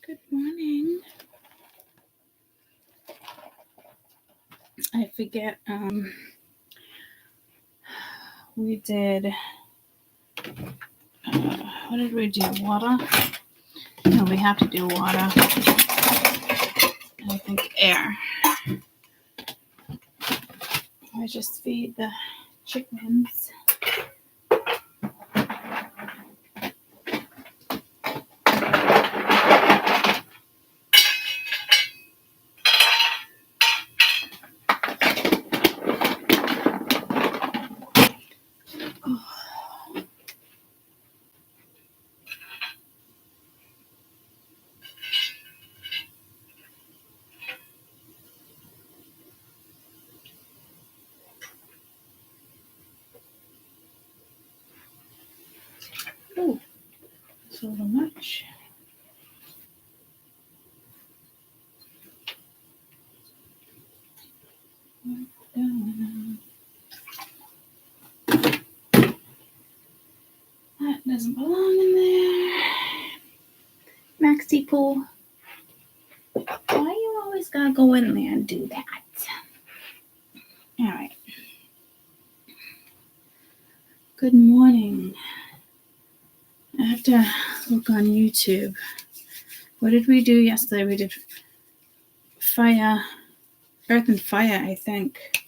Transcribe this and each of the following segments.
Good morning. I forget, we did, what did we do? Water? No, we have to do water. I think air. I just feed the chickens. Oh, it's a little much. That doesn't belong in there. Maxi pool. Why you always gotta go in there and do that? All right. Good morning. I have to look on YouTube. What did we do yesterday? We did fire, earth and fire, I think.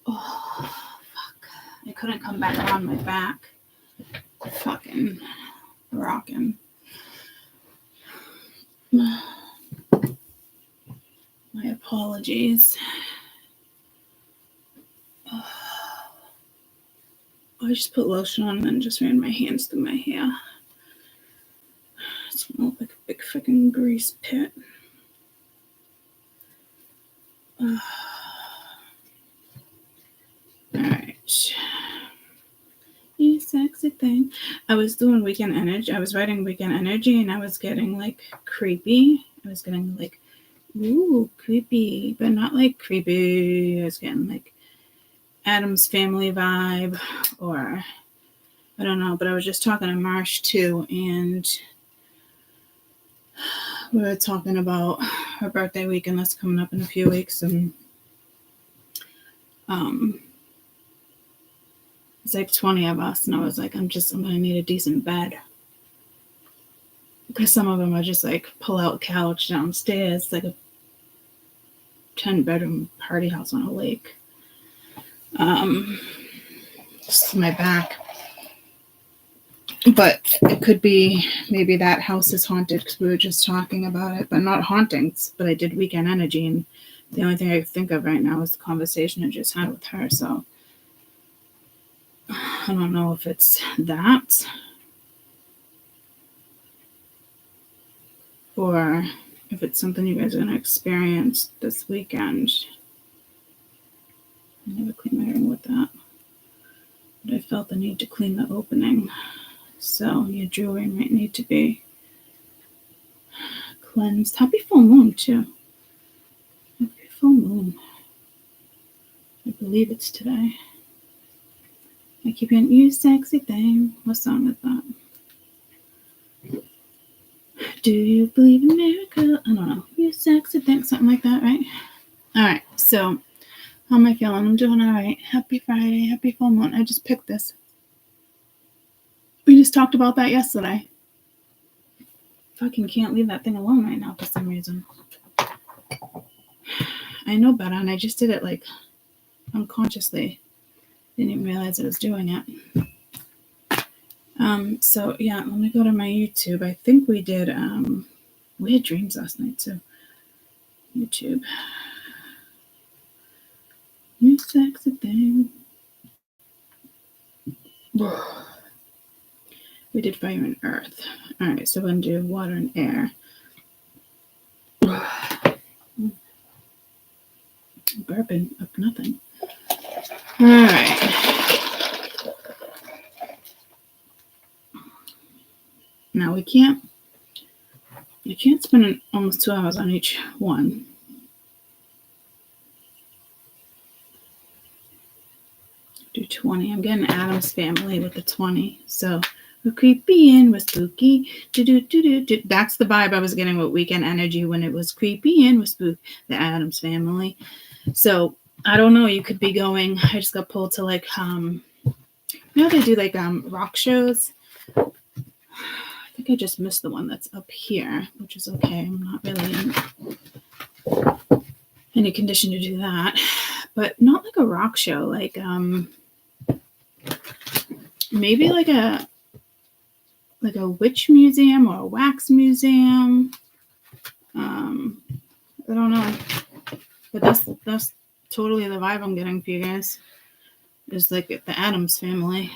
Oh, fuck. I couldn't come back on my back. Fucking rocking. My apologies. I just put lotion on and then just ran my hands through my hair. It smells like a big freaking grease pit. Alright. You sexy thing. I was doing weekend energy. I was writing weekend energy and I was getting like creepy. I was getting like, ooh, creepy, but not like creepy. I was getting like Adam's Family vibe, or I don't know, but I was just talking to Marsh too, and we were talking about her birthday weekend that's coming up in a few weeks, and it's like 20 of us, and I was like, I'm gonna need a decent bed, because some of them are just like pull-out couch downstairs, like a 10-bedroom party house on a lake. Just my back. But it could be maybe that house is haunted because we were just talking about it, but not hauntings. But I did weekend energy, and the only thing I can think of right now is the conversation I just had with her. So I don't know if it's that or if it's something you guys are going to experience this weekend. I never cleaned my room with that, but I felt the need to clean the opening. So your jewelry might need to be cleansed. Happy full moon too. Happy full moon. I believe it's today. I keep hearing, you sexy thing. What song is that? Do you believe in miracles? I don't know. You sexy thing. Something like that, right? All right. So how am I feeling? I'm doing all right. Happy Friday. Happy full moon. I just picked this. We just talked about that yesterday. Fucking can't leave that thing alone right now for some reason. I know better, and I just did it like unconsciously. Didn't even realize I was doing it. So yeah, let me go to my YouTube. I think we did we had dreams last night too. YouTube. You sexy thing. We did fire and earth. All right, so we're going to do water and air. Burping up nothing. All right. Now you can't spend almost 2 hours on each one. Do 20. I'm getting Adam's Family with the 20. So We're creepy and we're spooky. Do-do-do-do-do. That's the vibe I was getting with weekend energy when it was creepy and we're spooky. The Addams Family. So I don't know. You could be going. I just got pulled to like they do like rock shows. I think I just missed the one that's up here, which is okay. I'm not really in any condition to do that, but not like a rock show. Like maybe like a witch museum or a wax museum. I don't know, but that's totally the vibe I'm getting for you guys. It's like the Addams Family.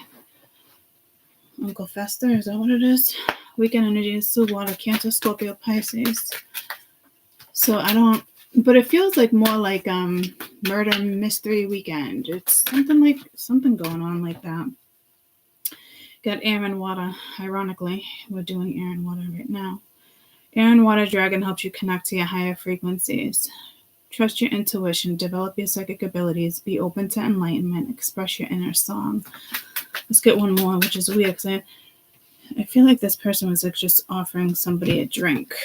Uncle Fester, is that what it is? Weekend energy is still water, Cancer, Scorpio, Pisces. So I don't, but it feels like more like murder mystery weekend. It's something going on like that. Got air and water. Ironically, we're doing air and water right now. Air and water dragon helps you connect to your higher frequencies. Trust your intuition, develop your psychic abilities, be open to enlightenment, express your inner song. Let's get one more, which is weird because I feel like this person was like just offering somebody a drink.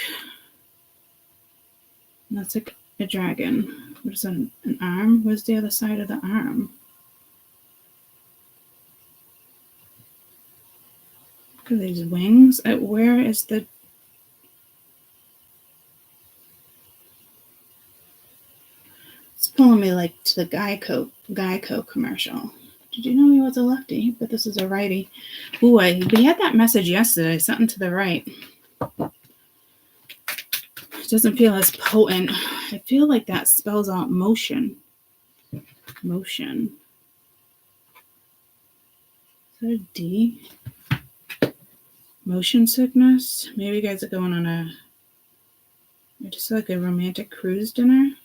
And that's like a dragon. What is that, an arm? Where's the other side of the arm? Look at these wings. Where is the... It's pulling me like to the Geico commercial. Did you know he was a lefty? But this is a righty. Ooh, we had that message yesterday. Something to the right. It doesn't feel as potent. I feel like that spells out motion. Motion. Is that a D? Motion sickness. Maybe you guys are going on just like a romantic cruise dinner.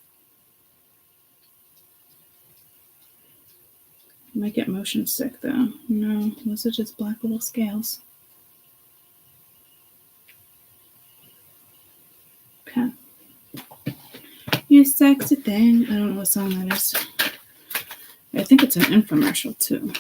You might get motion sick though. No, those are just black little scales. Okay. You sexy thing. I don't know what song that is. I think it's an infomercial too.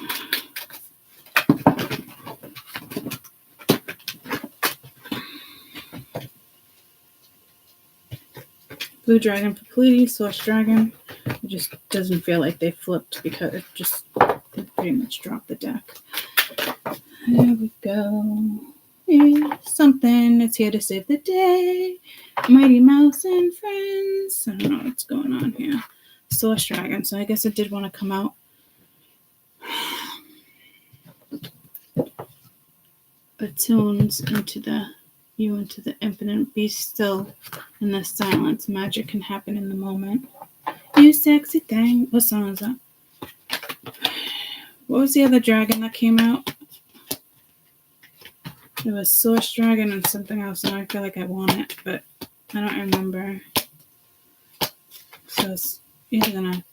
Blue dragon for Pleiades, Source dragon. It just doesn't feel like they flipped because they pretty much dropped the deck. There we go. Yeah, something that's here to save the day. Mighty Mouse and Friends. I don't know what's going on here. Source dragon. So I guess it did want to come out. Attunes into the infinite. Be still in the silence. Magic can happen in the moment. You sexy thing. What song is that? What was the other dragon that came out? It was Source Dragon and something else, and I feel like I want it, but I don't remember. So it's either gonna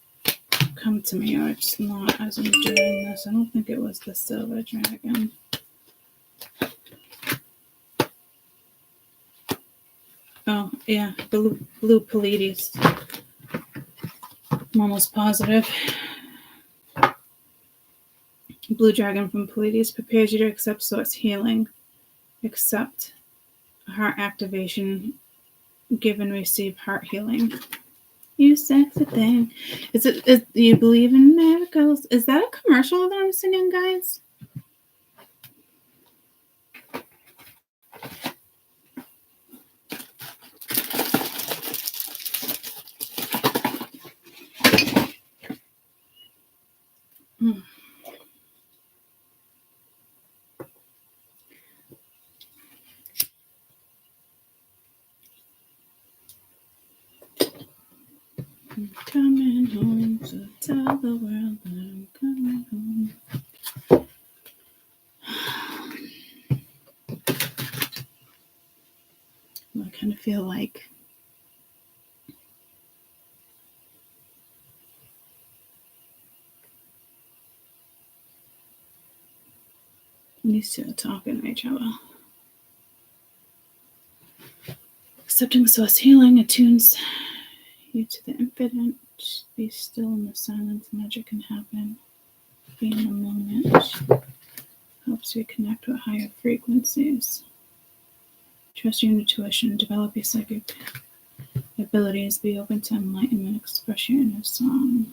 come to me or it's not as I'm doing this. I don't think it was the Silver Dragon. Oh, yeah, blue Pleiades. I'm almost positive. Blue dragon from Pleiades prepares you to accept source healing. Accept heart activation. Give and receive heart healing. You sexy thing. Do you believe in miracles? Is that a commercial that I'm singing, guys? I'm coming home to tell the world that I'm coming home. Well, I kind of feel like these two are talking to each other. Accepting source healing attunes you to the infinite. Be still in the silence. Magic can happen. Be in the moment. helps you connect with higher frequencies. Trust your intuition, develop your psychic abilities, be open to enlightenment, express your inner song.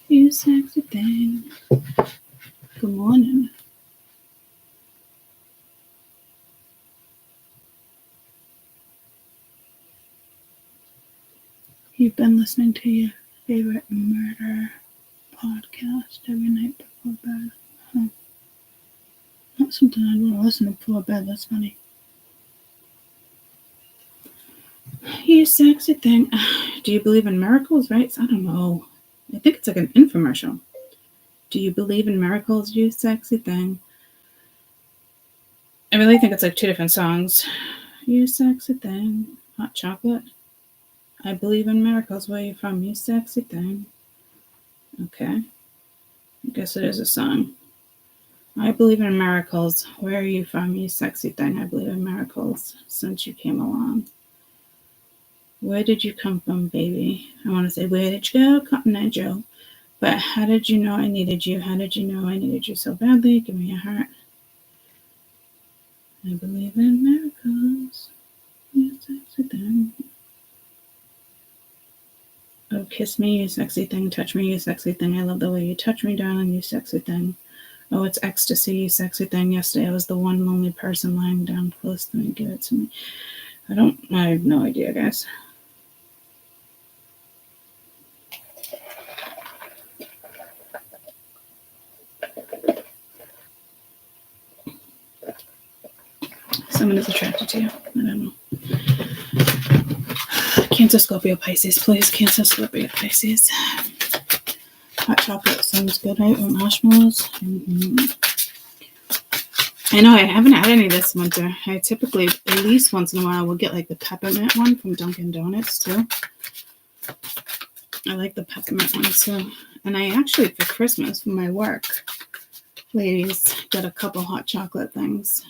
You sexy thing. Good morning. You've been listening to your favorite murder podcast every night before bed. Huh. Not something I'd want to listen to before bed, that's funny. You sexy thing. Do you believe in miracles, right? I don't know. I think it's like an infomercial. Do you believe in miracles, you sexy thing? I really think it's like two different songs. You sexy thing. Hot chocolate. I believe in miracles. Where are you from? You sexy thing. Okay. I guess it is a song. I believe in miracles. Where are you from? You sexy thing. I believe in miracles since you came along. Where did you come from, baby? I want to say, where did you go, Cotton Eye Joe? But how did you know I needed you? How did you know I needed you so badly? Give me a heart. I believe in miracles. You sexy thing. Oh, kiss me, you sexy thing. Touch me, you sexy thing. I love the way you touch me, darling, you sexy thing. Oh, it's ecstasy, you sexy thing. Yesterday I was the one lonely person lying down close to me. Give it to me. I have no idea, guys. Someone is attracted to you. I don't know. Cancer, Scorpio, Pisces, please. Cancer, Scorpio, Pisces. Hot chocolate sounds good, right? With marshmallows. Mm-hmm. I know I haven't had any this winter. I typically, at least once in a while, will get like the peppermint one from Dunkin' Donuts too. I like the peppermint one too. And I actually, for Christmas, for my work, ladies, got a couple hot chocolate things.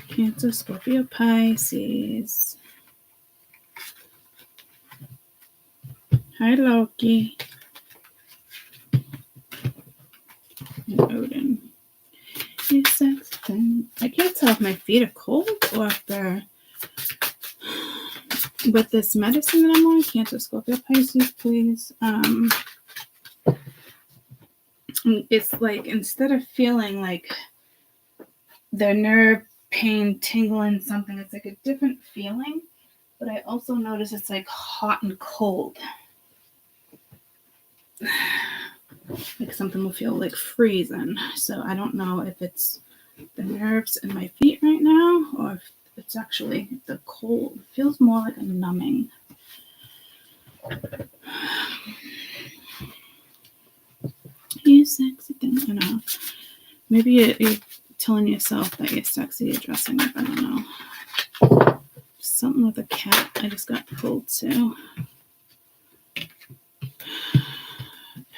Cancer, Scorpio, Pisces. Hi, Loki. And Odin. You sex thing. I can't tell if my feet are cold or if they're with this medicine that I'm on. Cancer, Scorpio, Pisces, please. It's like instead of feeling like the nerve pain, tingling, something, it's like a different feeling. But I also notice it's like hot and cold. Like something will feel like freezing. So I don't know if it's the nerves in my feet right now or if it's actually the cold. It feels more like a numbing. You sexy thing. I know. Maybe you're telling yourself that you're sexy, you're dressing up. I don't know. Something with a cat. I just got pulled too.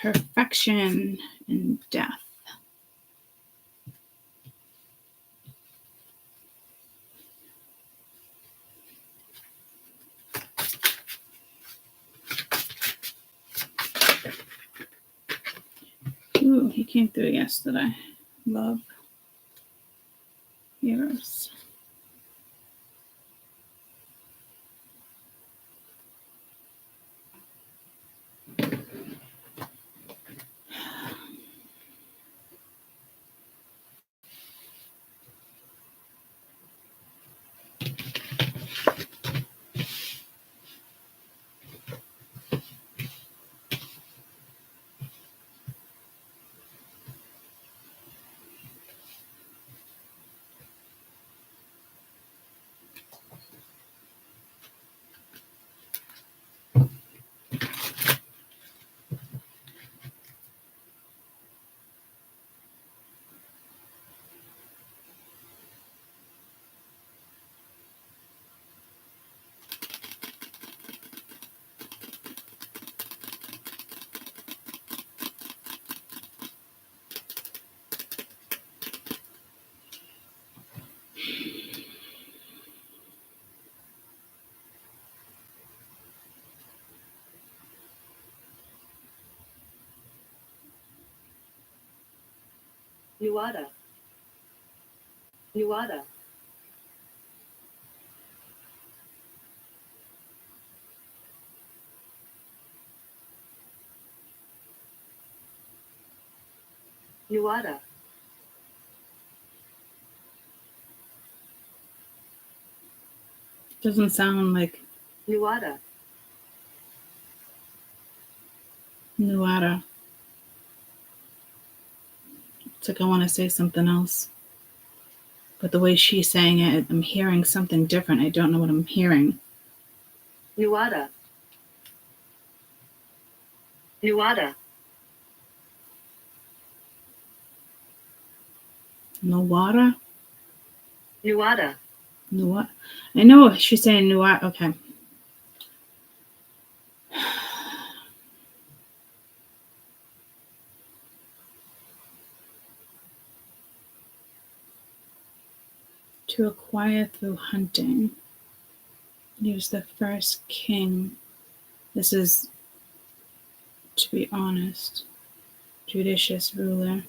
Perfection and death. Ooh, he came through yesterday. Love. Heroes. Nuada. Nuada. Nuada. Doesn't sound like Nuada. Nuada. It's like I want to say something else. But the way she's saying it, I'm hearing something different. I don't know what I'm hearing. Nuada. Nuada. Nuada? Nuada. Nuada. I know she's saying Nuada. Okay. To acquire through hunting. Use the first king. This is, to be honest, judicious ruler.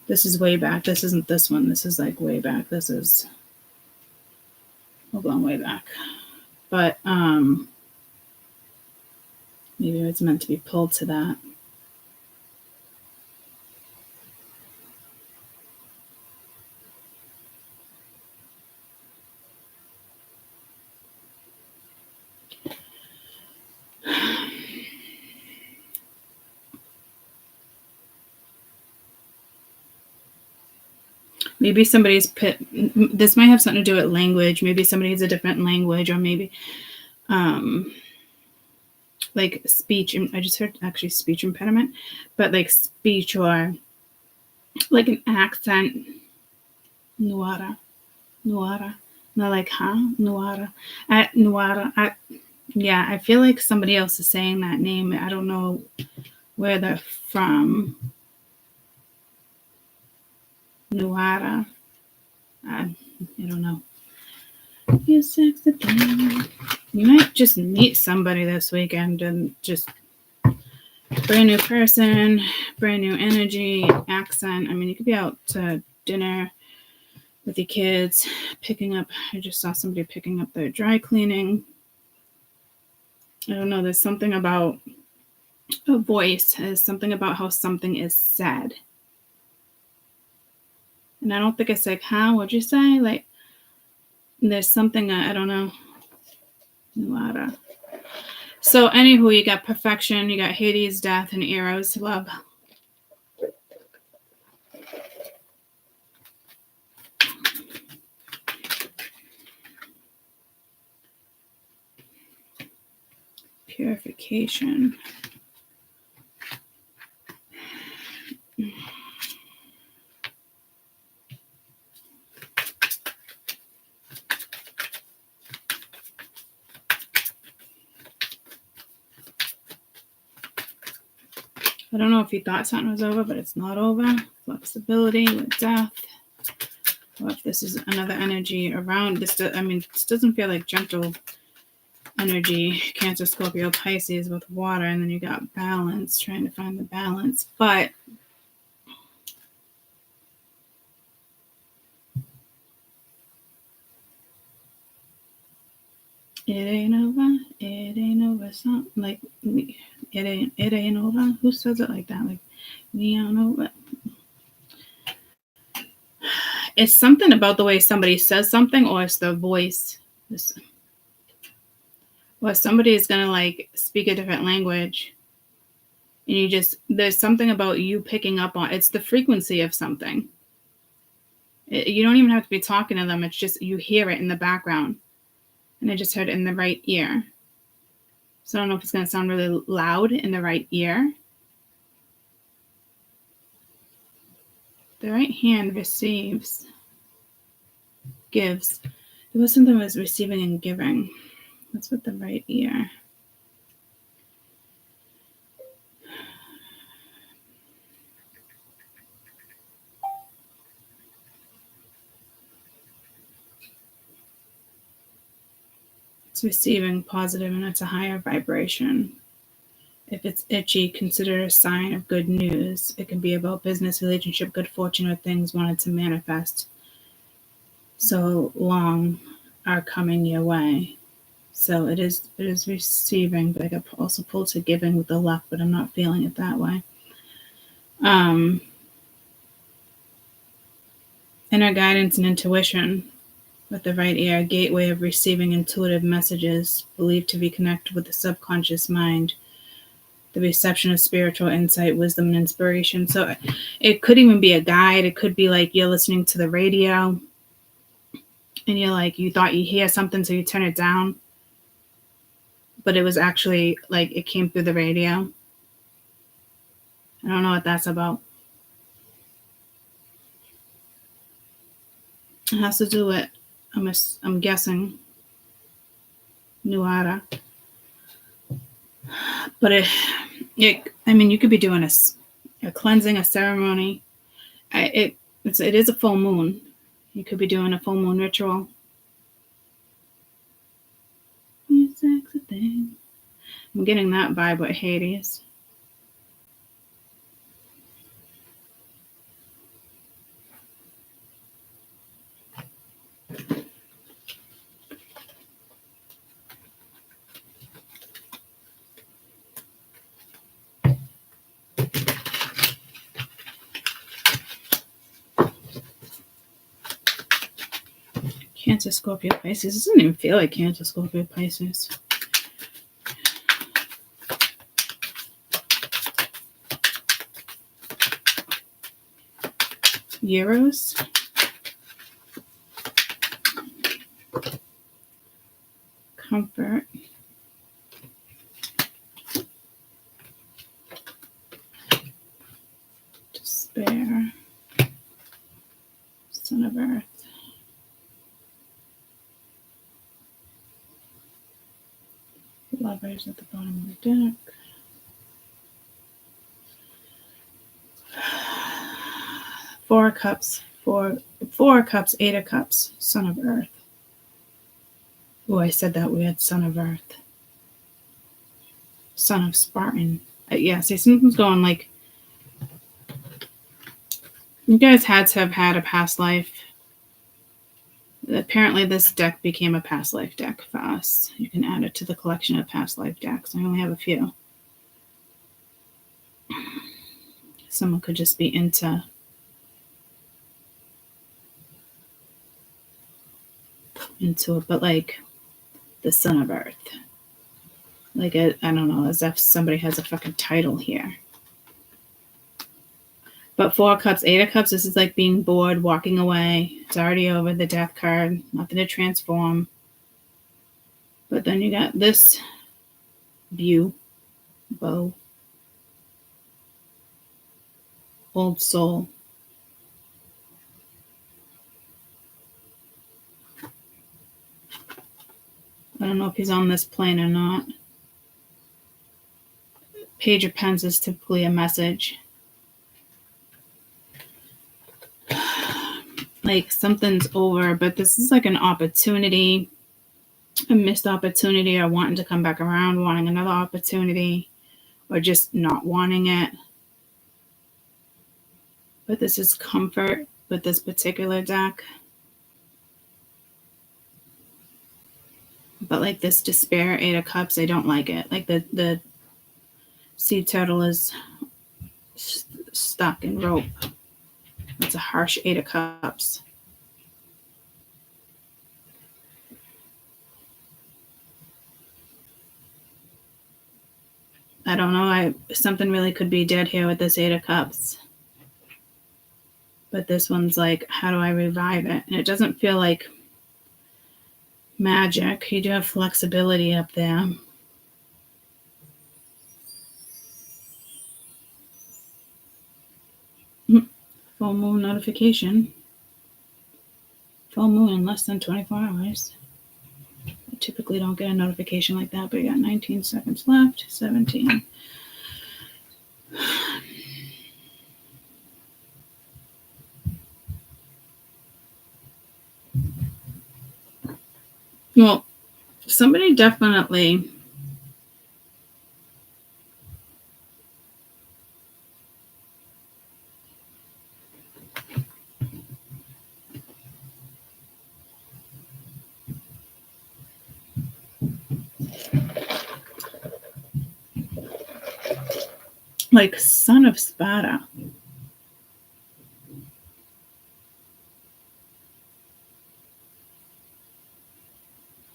This is way back. This isn't this one. This is like way back. This is, hold on, way back. But maybe it's meant to be pulled to that. Maybe somebody's this might have something to do with language. Maybe somebody has a different language, or maybe like speech. I just heard actually speech impediment, but like speech or like an accent. Nuada. Nuada. Not like, huh? Nuada. Nuada. Yeah, I feel like somebody else is saying that name. I don't know where they're from. Nuada. I don't know. You sexy thing. You might just meet somebody this weekend and just brand new person, brand new energy, accent. I mean, you could be out to dinner with your kids, picking up. I just saw somebody picking up their dry cleaning. I don't know. There's something about a voice. There's something about how something is said. And I don't think it's like, huh? What'd you say? Like, there's something, I don't know. Nuada. So, anywho, you got perfection, you got Hades, death, and Eros, love. Purification. I don't know if you thought something was over, but it's not over. Flexibility with death. Or if this is another energy around this. I mean, this doesn't feel like gentle energy. Cancer, Scorpio, Pisces with water. And then you got balance, trying to find the balance. But it ain't over. It ain't over. Something like it ain't over. Who says it like that? Like, we don't know, but it's something about the way somebody says something, or it's the voice. Or somebody is gonna like speak a different language, and you just, there's something about you picking up on. It's the frequency of something. You don't even have to be talking to them. It's just you hear it in the background, and I just heard it in the right ear. So I don't know if it's gonna sound really loud in the right ear. The right hand receives, gives. There was something that was receiving and giving. What's with the right ear? It's receiving positive, and it's a higher vibration. If it's itchy, consider it a sign of good news. It can be about business, relationship, good fortune, or things wanted to manifest so long are coming your way. So it is receiving, but I could also pull to giving with the left, but I'm not feeling it that way. Inner guidance and intuition with the right ear, a gateway of receiving intuitive messages believed to be connected with the subconscious mind, the reception of spiritual insight, wisdom, and inspiration. So it could even be a guide. It could be like you're listening to the radio and you're like, you thought you hear something, so you turn it down. But it was actually like it came through the radio. I don't know what that's about. It has to do with, I'm guessing, Nuada. But I mean, you could be doing a cleansing, a ceremony. It is a full moon. You could be doing a full moon ritual. I'm getting that vibe with Hades. Cancer, Scorpio, Pisces. It doesn't even feel like Cancer, Scorpio, Pisces. Euros. Comfort. Despair. Son of Earth. Lovers at the bottom of the deck. Four of Cups, Eight of Cups, Son of Earth. Oh, I said that weird, Son of Earth. Son of Spartan. Yeah, see, something's going like, you guys had to have had a past life. Apparently this deck became a past life deck for us. You can add it to the collection of past life decks. I only have a few. Someone could just be into it, but like the Son of Earth. Like, I don't know, as if somebody has a fucking title here. But Four of Cups, Eight of Cups, this is like being bored, walking away. It's already over, the Death card. Nothing to transform. But then you got this bow. Old soul. I don't know if he's on this plane or not. Page of Pens is typically a message. Like something's over, but this is like an opportunity, a missed opportunity, or wanting to come back around, wanting another opportunity, or just not wanting it. But this is comfort with this particular deck. But like this despair, Eight of Cups, I don't like it. Like the sea turtle is stuck in rope. It's a harsh Eight of Cups. I don't know. Something really could be dead here with this Eight of Cups. But this one's like, how do I revive it? And it doesn't feel like magic. You do have flexibility up there. Full moon notification. Full moon in less than 24 hours. I typically don't get a notification like that, but you got 19 seconds left. 17. Well, somebody definitely Like Son of Spada.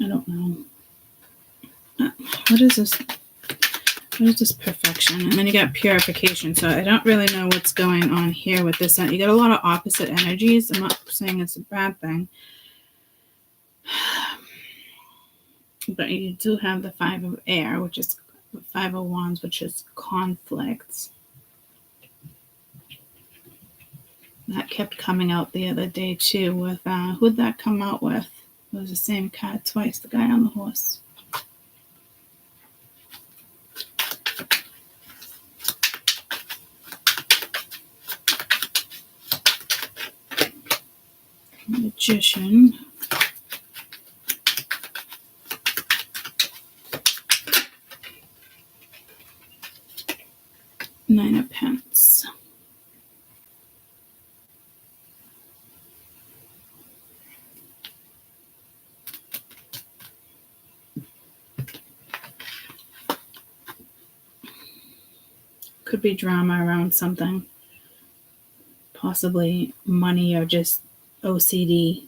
I don't know. What is this? What is this perfection? And then you got purification. So I don't really know what's going on here with this. You got a lot of opposite energies. I'm not saying it's a bad thing. But you do have the Five of Air, which is Five of Wands, which is conflicts. That kept coming out the other day too with, who'd that come out with? It was the same card twice, the guy on the horse. Magician. Nine of Pence. Could be drama around something. Possibly money or just OCD.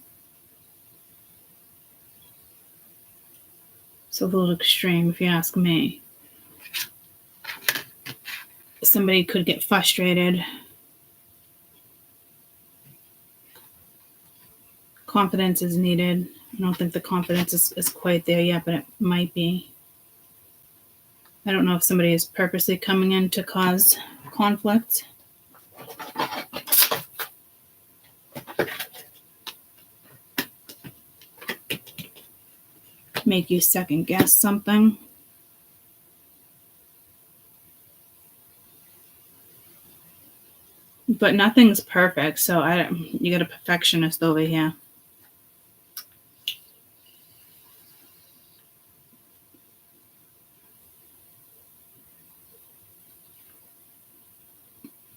It's a little extreme if you ask me. Somebody could get frustrated. Confidence is needed. I don't think the confidence is quite there yet, but it might be. I don't know if somebody is purposely coming in to cause conflict. Make you second guess something. But nothing's perfect, so you got a perfectionist over here.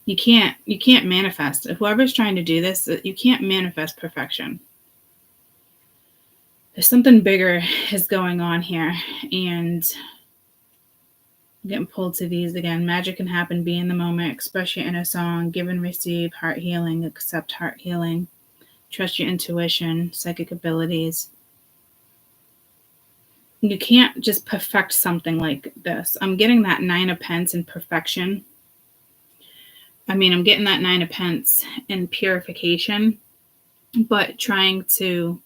You can't manifest. Whoever's trying to do this, you can't manifest perfection. There's something bigger is going on here, and I'm getting pulled to these again. Magic can happen, be in the moment, express your inner song, give and receive, heart healing, accept heart healing, trust your intuition, psychic abilities. You can't just perfect something like this. I'm getting that Nine of Pence in perfection. I'm getting that Nine of Pence in purification, but trying to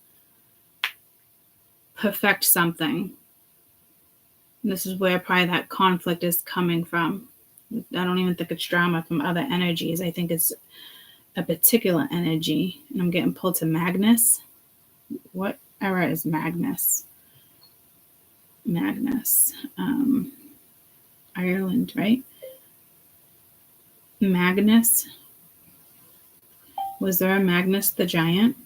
perfect something. This is where probably that conflict is coming from. I don't even think it's drama from other energies. I think it's a particular energy. And I'm getting pulled to Magnus. What era is Magnus? Magnus. Ireland, right? Magnus. Was there a Magnus the Giant?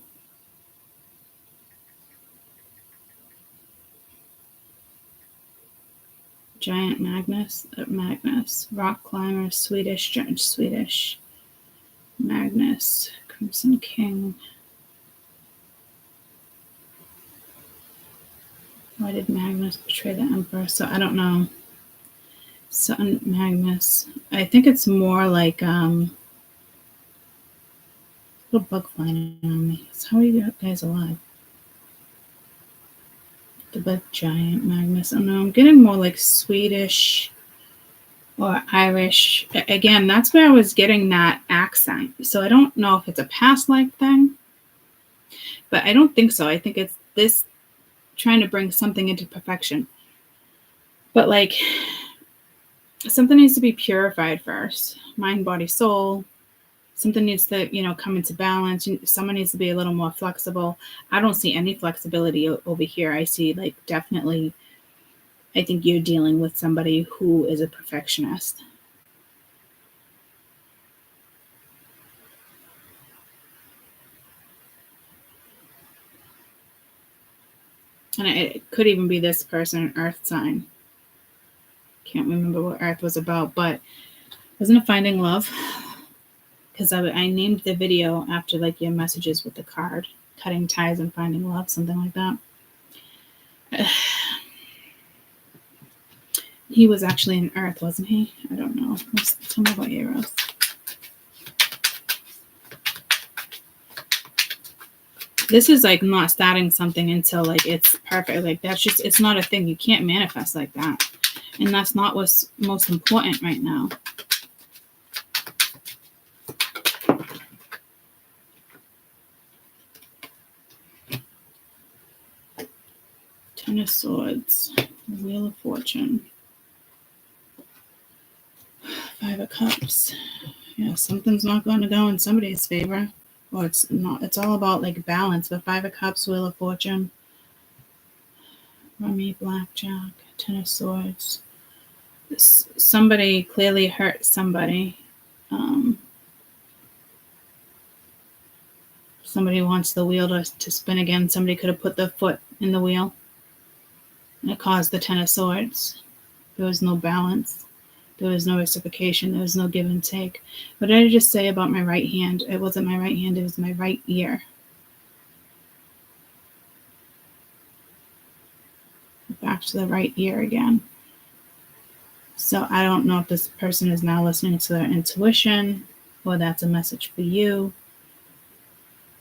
Giant Magnus, rock climber, Swedish, Magnus, Crimson King. Why did Magnus betray the Emperor? So I don't know. Sun Magnus. I think it's more like little bug flying on me. So how are you guys alive? The bug giant Magnus. I don't know. I'm getting more like Swedish or Irish. Again, that's where I was getting that accent. So I don't know if it's a past life thing, but I don't think so. I think it's this trying to bring something into perfection. But like something needs to be purified first. Mind, body, soul. Something needs to, come into balance. Someone needs to be a little more flexible. I don't see any flexibility over here. I see definitely, I think you're dealing with somebody who is a perfectionist. And it could even be this person, Earth sign. Can't remember what Earth was about, but wasn't it Finding Love? Because I named the video after your messages with the card, cutting ties and finding love, something like that. He was actually in Earth, wasn't he? I don't know. Tell me about Eros. This is like not starting something until like it's perfect. Like that's just, it's not a thing. You can't manifest like that. And that's not what's most important right now. Ten of Swords. Wheel of Fortune. Five of Cups. Yeah, something's not going to go in somebody's favor. Or it's not. It's all about like balance. But Five of Cups, Wheel of Fortune. Rummy, Blackjack, Ten of Swords. Somebody clearly hurt somebody. Somebody wants the wheel to spin again. Somebody could have put their foot in the wheel. And it caused the Ten of Swords. There was no balance. There was no reciprocation. There was no give and take. What did I just say about my right hand? It wasn't my right hand. It was my right ear. Back to the right ear again. So I don't know if this person is now listening to their intuition or that's a message for you.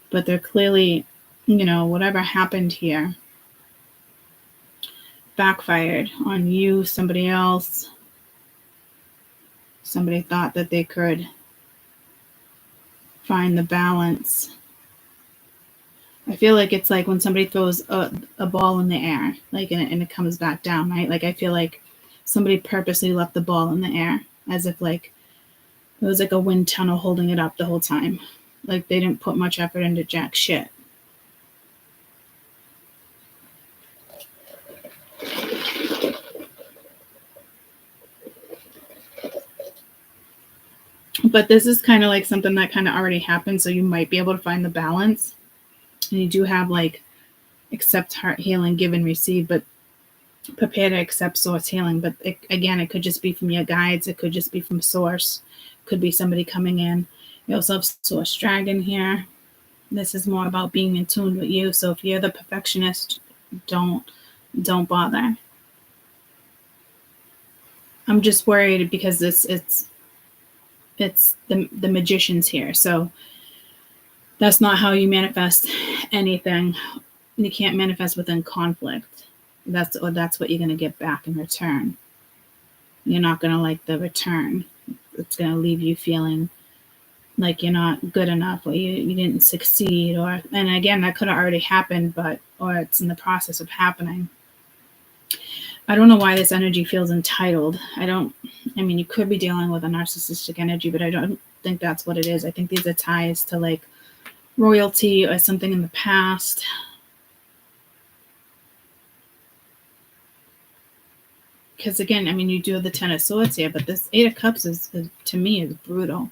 But they're clearly, whatever happened here backfired on you, somebody else. Somebody thought that they could find the balance. I feel like it's like when somebody throws a ball in the air, like and it comes back down, right? Like I feel like somebody purposely left the ball in the air as if like it was like a wind tunnel holding it up the whole time. Like they didn't put much effort into jack shit. But this is kind of like something that kind of already happened, so you might be able to find the balance. And you do have like accept heart healing, give and receive, but prepare to accept source healing. But it could just be from your guides. It could just be from source. It could be somebody coming in. You also have source dragon here. This is more about being in tune with you. So if you're the perfectionist, don't bother. I'm just worried because it's the magician's here. So that's not how you manifest anything. You can't manifest within conflict. That's what you're going to get back in return. You're not going to like the return. It's going to leave you feeling like you're not good enough or you didn't succeed. And again, that could have already happened, or it's in the process of happening. I don't know why this energy feels entitled. You could be dealing with a narcissistic energy, but I don't think that's what it is. I think these are ties to like royalty or something in the past. Because again, you do have the Ten of Swords here, but this Eight of Cups is to me is brutal.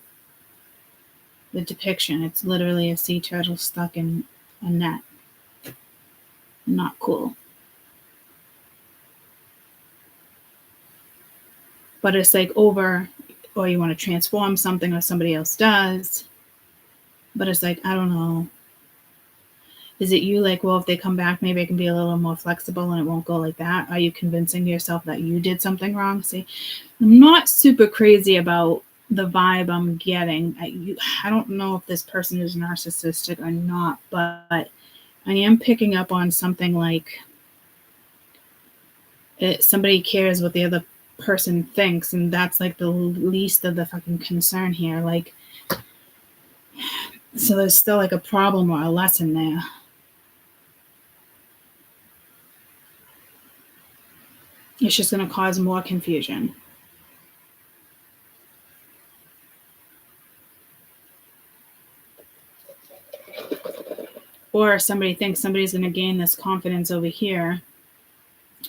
The depiction, it's literally a sea turtle stuck in a net. Not cool. But it's like over, or you want to transform something or somebody else does. But it's like, I don't know. Is it you like, well, if they come back, maybe I can be a little more flexible and it won't go like that? Are you convincing yourself that you did something wrong? See, I'm not super crazy about the vibe I'm getting. I don't know if this person is narcissistic or not, but I am picking up on something like somebody cares what the other person thinks, and that's like the least of the fucking concern here. Like, so there's still like a problem or a lesson there. It's just going to cause more confusion. Or somebody thinks somebody's going to gain this confidence over here,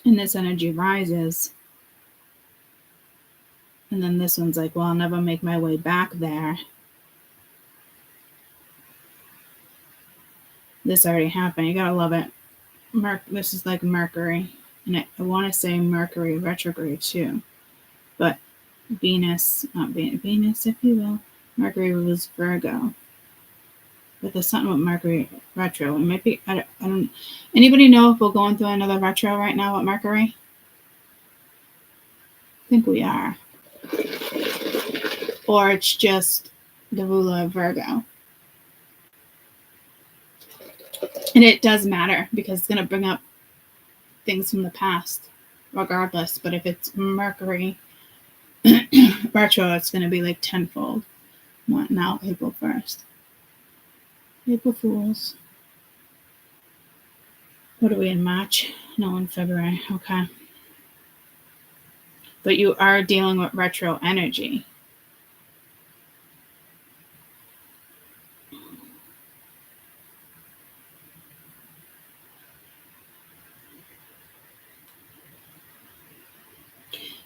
and this energy rises. And then this one's like, well, I'll never make my way back there. This already happened. You got to love it. This is like Mercury. And I want to say Mercury retrograde too. But Venus, not Venus, if you will. Mercury was Virgo. But there's something with Mercury retro. It might be, I don't, anybody know if we're going through another retro right now with Mercury? think we are. Or it's just the ruler of Virgo. And it does matter because it's going to bring up things from the past regardless. But if it's Mercury retro, it's going to be like tenfold. What now? April 1st. April Fools. What are we in March? No, in February. Okay. But you are dealing with retro energy.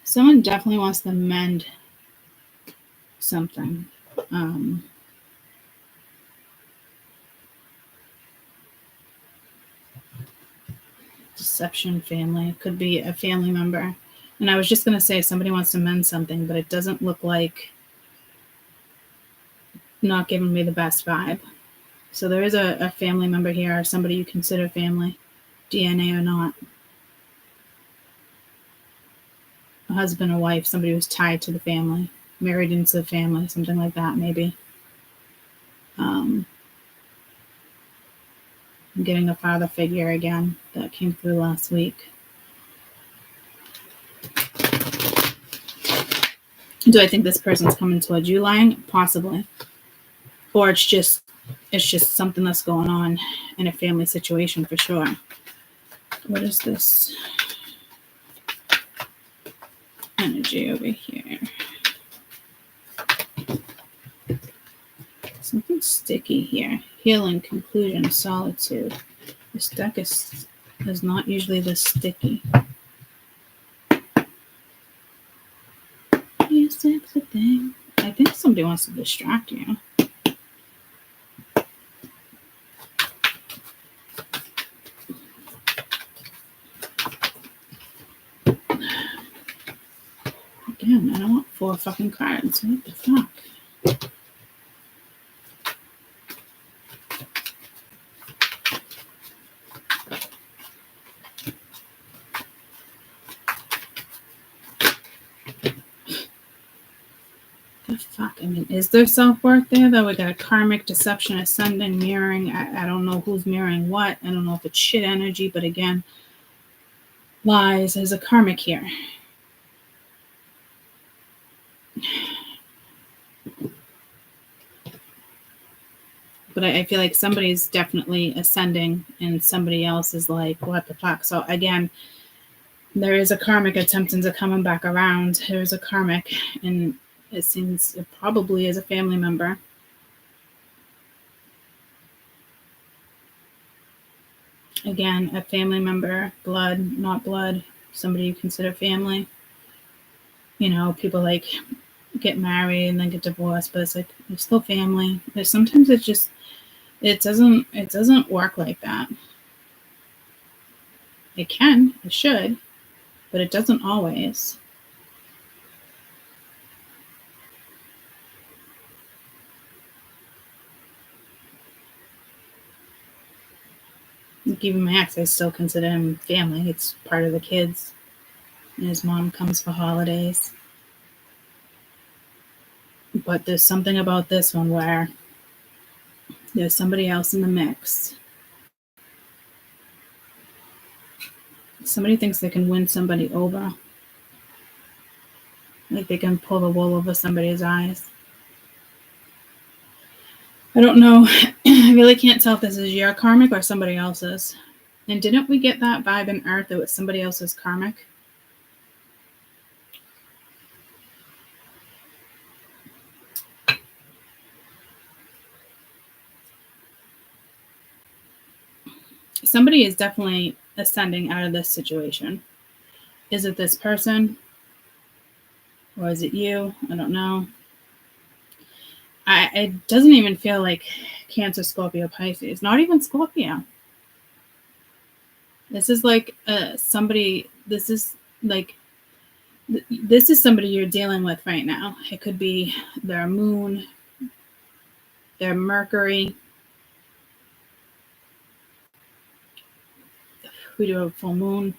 Someone definitely wants to mend something. Deception family. It could be a family member. And I was just going to say somebody wants to mend something, but it doesn't look like not giving me the best vibe. So there is a family member here, or somebody you consider family, DNA or not. A husband or wife, somebody who's tied to the family, married into the family, something like that, maybe. I'm getting a father figure again that came through last week. Do I think this person's coming towards you lying? Possibly. Or it's just something that's going on in a family situation for sure. What is this energy over here? Something sticky here. Healing, conclusion, solitude. This deck is not usually this sticky. You sexy thing. I think somebody wants to distract you. Again, I don't want 4 fucking cards. What the fuck? The fuck? I mean, is there self-worth there, though? We got a karmic, deception, ascending, mirroring. I don't know who's mirroring what. I don't know if it's shit energy, but again, lies. There's a karmic here. But I feel like somebody's definitely ascending and somebody else is like, what the fuck? So again, there is a karmic attempting to come back around. There's a karmic, and it seems it probably is a family member. Again, a family member, blood, not blood, somebody you consider family. You know, people like get married and then get divorced, but it's like you're still family. But sometimes it just it doesn't work like that. It can, it should, but it doesn't always. Like even my ex, I still consider him family. It's part of the kids. And his mom comes for holidays. But there's something about this one where there's somebody else in the mix. Somebody thinks they can win somebody over. Like they can pull the wool over somebody's eyes. I don't know. I really can't tell if this is your karmic or somebody else's. And didn't we get that vibe in Earth that was somebody else's karmic? Somebody is definitely ascending out of this situation. Is it this person? Or is it you? I don't know. It doesn't even feel like Cancer, Scorpio, Pisces. Not even Scorpio. This is like somebody, this is somebody you're dealing with right now. It could be their moon, their Mercury. We do have a full moon.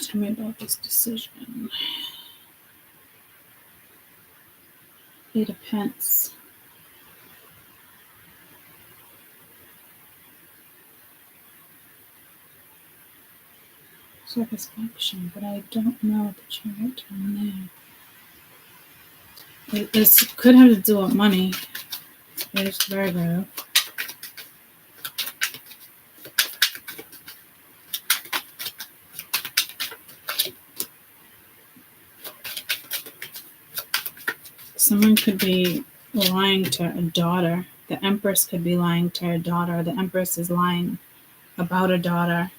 Tell me about this decision. 8 of Pence. Satisfaction, but I don't know the chart on there. This could have to do with money. It's Virgo. Someone could be lying to a daughter. The Empress could be lying to her daughter. The Empress is lying about a daughter.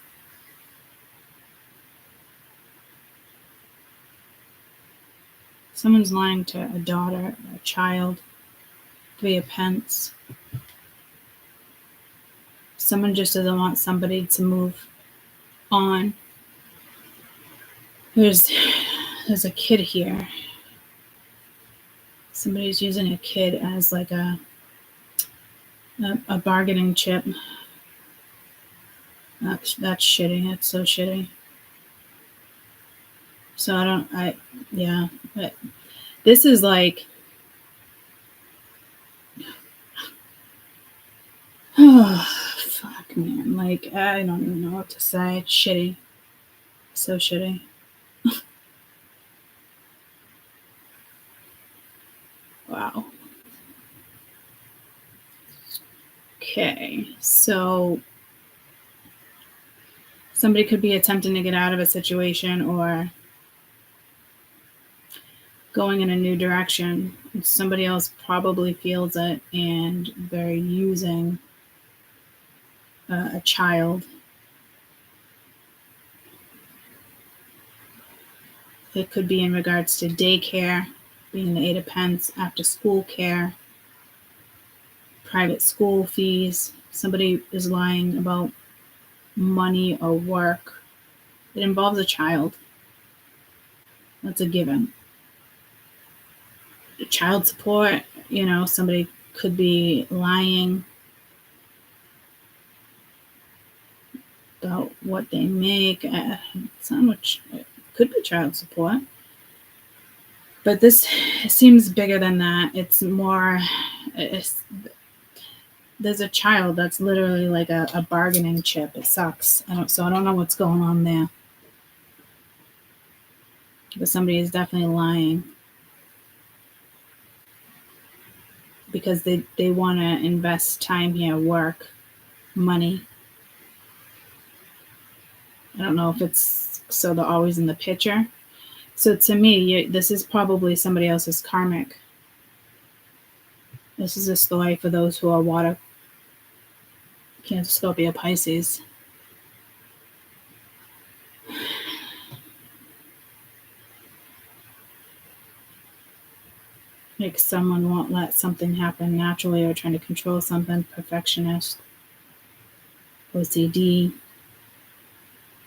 Someone's lying to a daughter, a child. 3 of Pence. Someone just doesn't want somebody to move on. There's a kid here. Somebody's using a kid as like a bargaining chip. That's shitty. That's so shitty. So but this is like, oh, fuck, man. Like, I don't even know what to say. It's shitty. So shitty. Wow. Okay, so somebody could be attempting to get out of a situation or going in a new direction. Somebody else probably feels it, and they're using a child. It could be in regards to daycare, being the 8 of Pence, after school care, private school fees. Somebody is lying about money or work. It involves a child. That's a given. Child support, somebody could be lying about what they make. It's not much. It could be child support. But this seems bigger than that. It's more, there's a child that's literally like a bargaining chip. It sucks. I don't know what's going on there. But somebody is definitely lying because they want to invest time here, work, money. I don't know if it's so they're always in the picture. So to me, this is probably somebody else's karmic. This is a story for those who are water, Cancer, Scorpio, Pisces. Like someone won't let something happen naturally or trying to control something, perfectionist, OCD.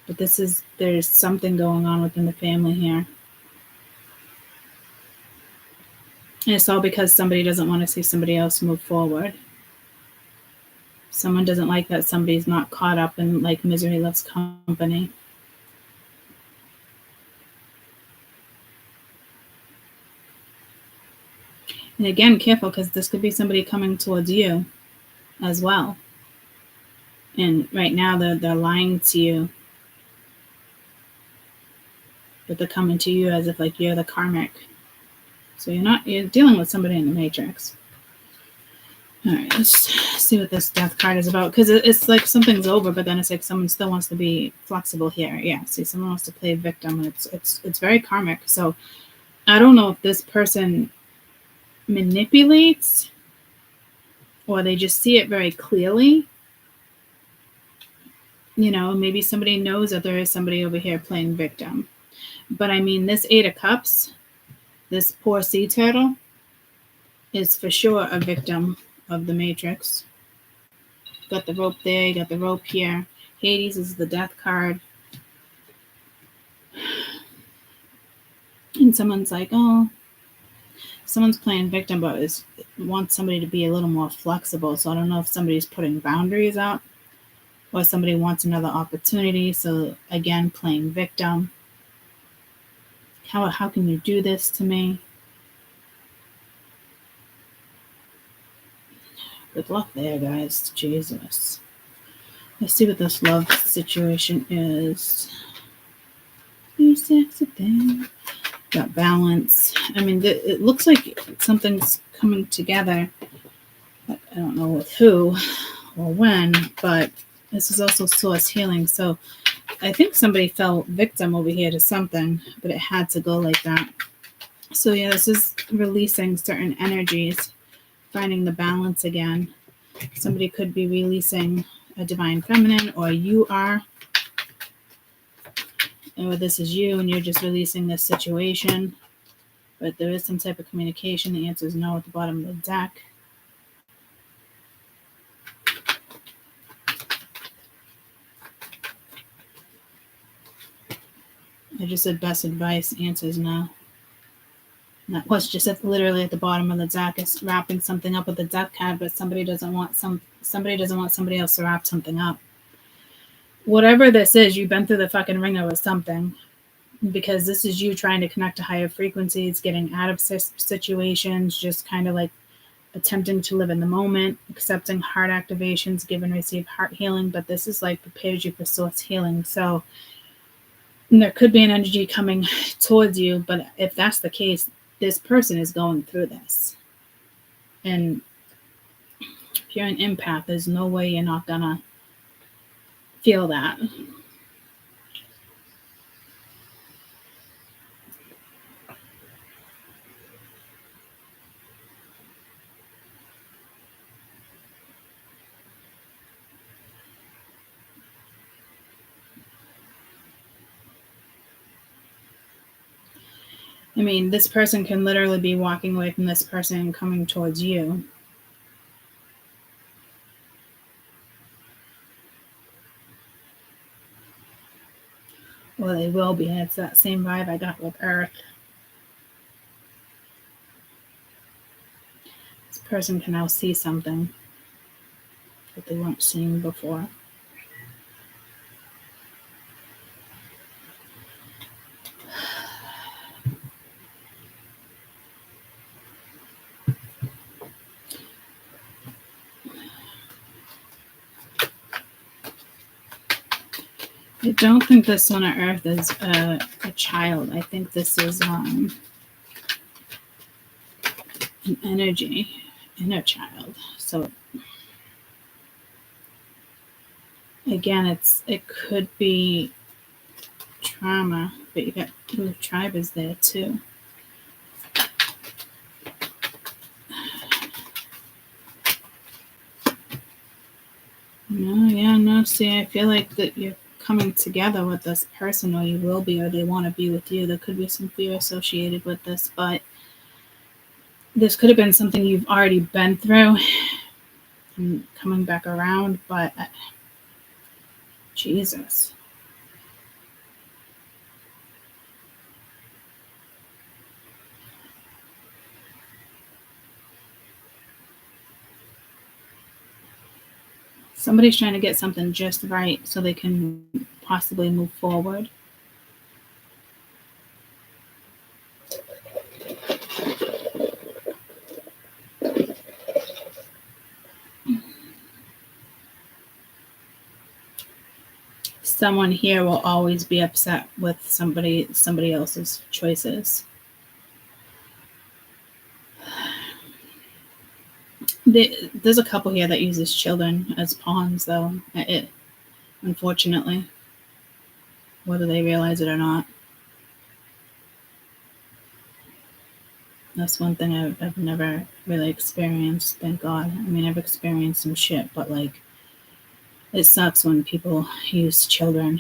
But there's something going on within the family here. And it's all because somebody doesn't want to see somebody else move forward. Someone doesn't like that somebody's not caught up in like misery loves company. And again, careful, because this could be somebody coming towards you as well. And right now they're lying to you. But they're coming to you as if like you're the karmic. So you're dealing with somebody in the matrix. All right, let's see what this death card is about. Because it's like something's over, but then it's like someone still wants to be flexible here. Yeah, see, someone wants to play victim. And it's very karmic. So I don't know if this person manipulates or they just see it very clearly. Maybe somebody knows that there is somebody over here playing victim. But I mean, this 8 of Cups, this poor sea turtle, is for sure a victim of the matrix. Got the rope there, you got the rope here. Hades is the death card. And someone's like, oh, someone's playing victim, but wants somebody to be a little more flexible. So I don't know if somebody's putting boundaries up or somebody wants another opportunity. So again, playing victim. How can you do this to me? Good luck there, guys. Jesus. Let's see what this love situation is. You sexy thing. Got balance. I mean, it looks like something's coming together. I don't know with who or when, but this is also source healing. So I think somebody fell victim over here to something, but it had to go like that. So yeah, this is releasing certain energies, finding the balance again. Somebody could be releasing a divine feminine, or you are, or this is you and you're just releasing this situation. But there is some type of communication. The answer is no at the bottom of the deck. I just said best advice. Answer is no. And that was just literally at the bottom of the deck. It's wrapping something up with the deck card, but somebody doesn't want somebody else to wrap something up. Whatever this is, you've been through the fucking ringer with something, because this is you trying to connect to higher frequencies, getting out of situations, just kind of like attempting to live in the moment, accepting heart activations, give and receive heart healing. But this is like prepares you for source healing. So there could be an energy coming towards you, but if that's the case, this person is going through this. And if you're an empath, there's no way you're not gonna feel that. I mean, this person can literally be walking away from this person and coming towards you. Well, they will be. It's that same vibe I got with Earth. This person can now see something that they weren't seeing before. I don't think this one on Earth is a child. I think this is an energy, inner child. So again, it could be trauma, but you got the tribe is there too. No. See, I feel like that you're coming together with this person, or you will be, or they want to be with you. There could be some fear associated with this, but this could have been something you've already been through and coming back around, but Jesus. Somebody's trying to get something just right so they can possibly move forward. Someone here will always be upset with somebody else's choices. There's a couple here that uses children as pawns, though. Unfortunately, whether they realize it or not. That's one thing I've never really experienced, thank God. I mean, I've experienced some shit, but like, it sucks when people use children.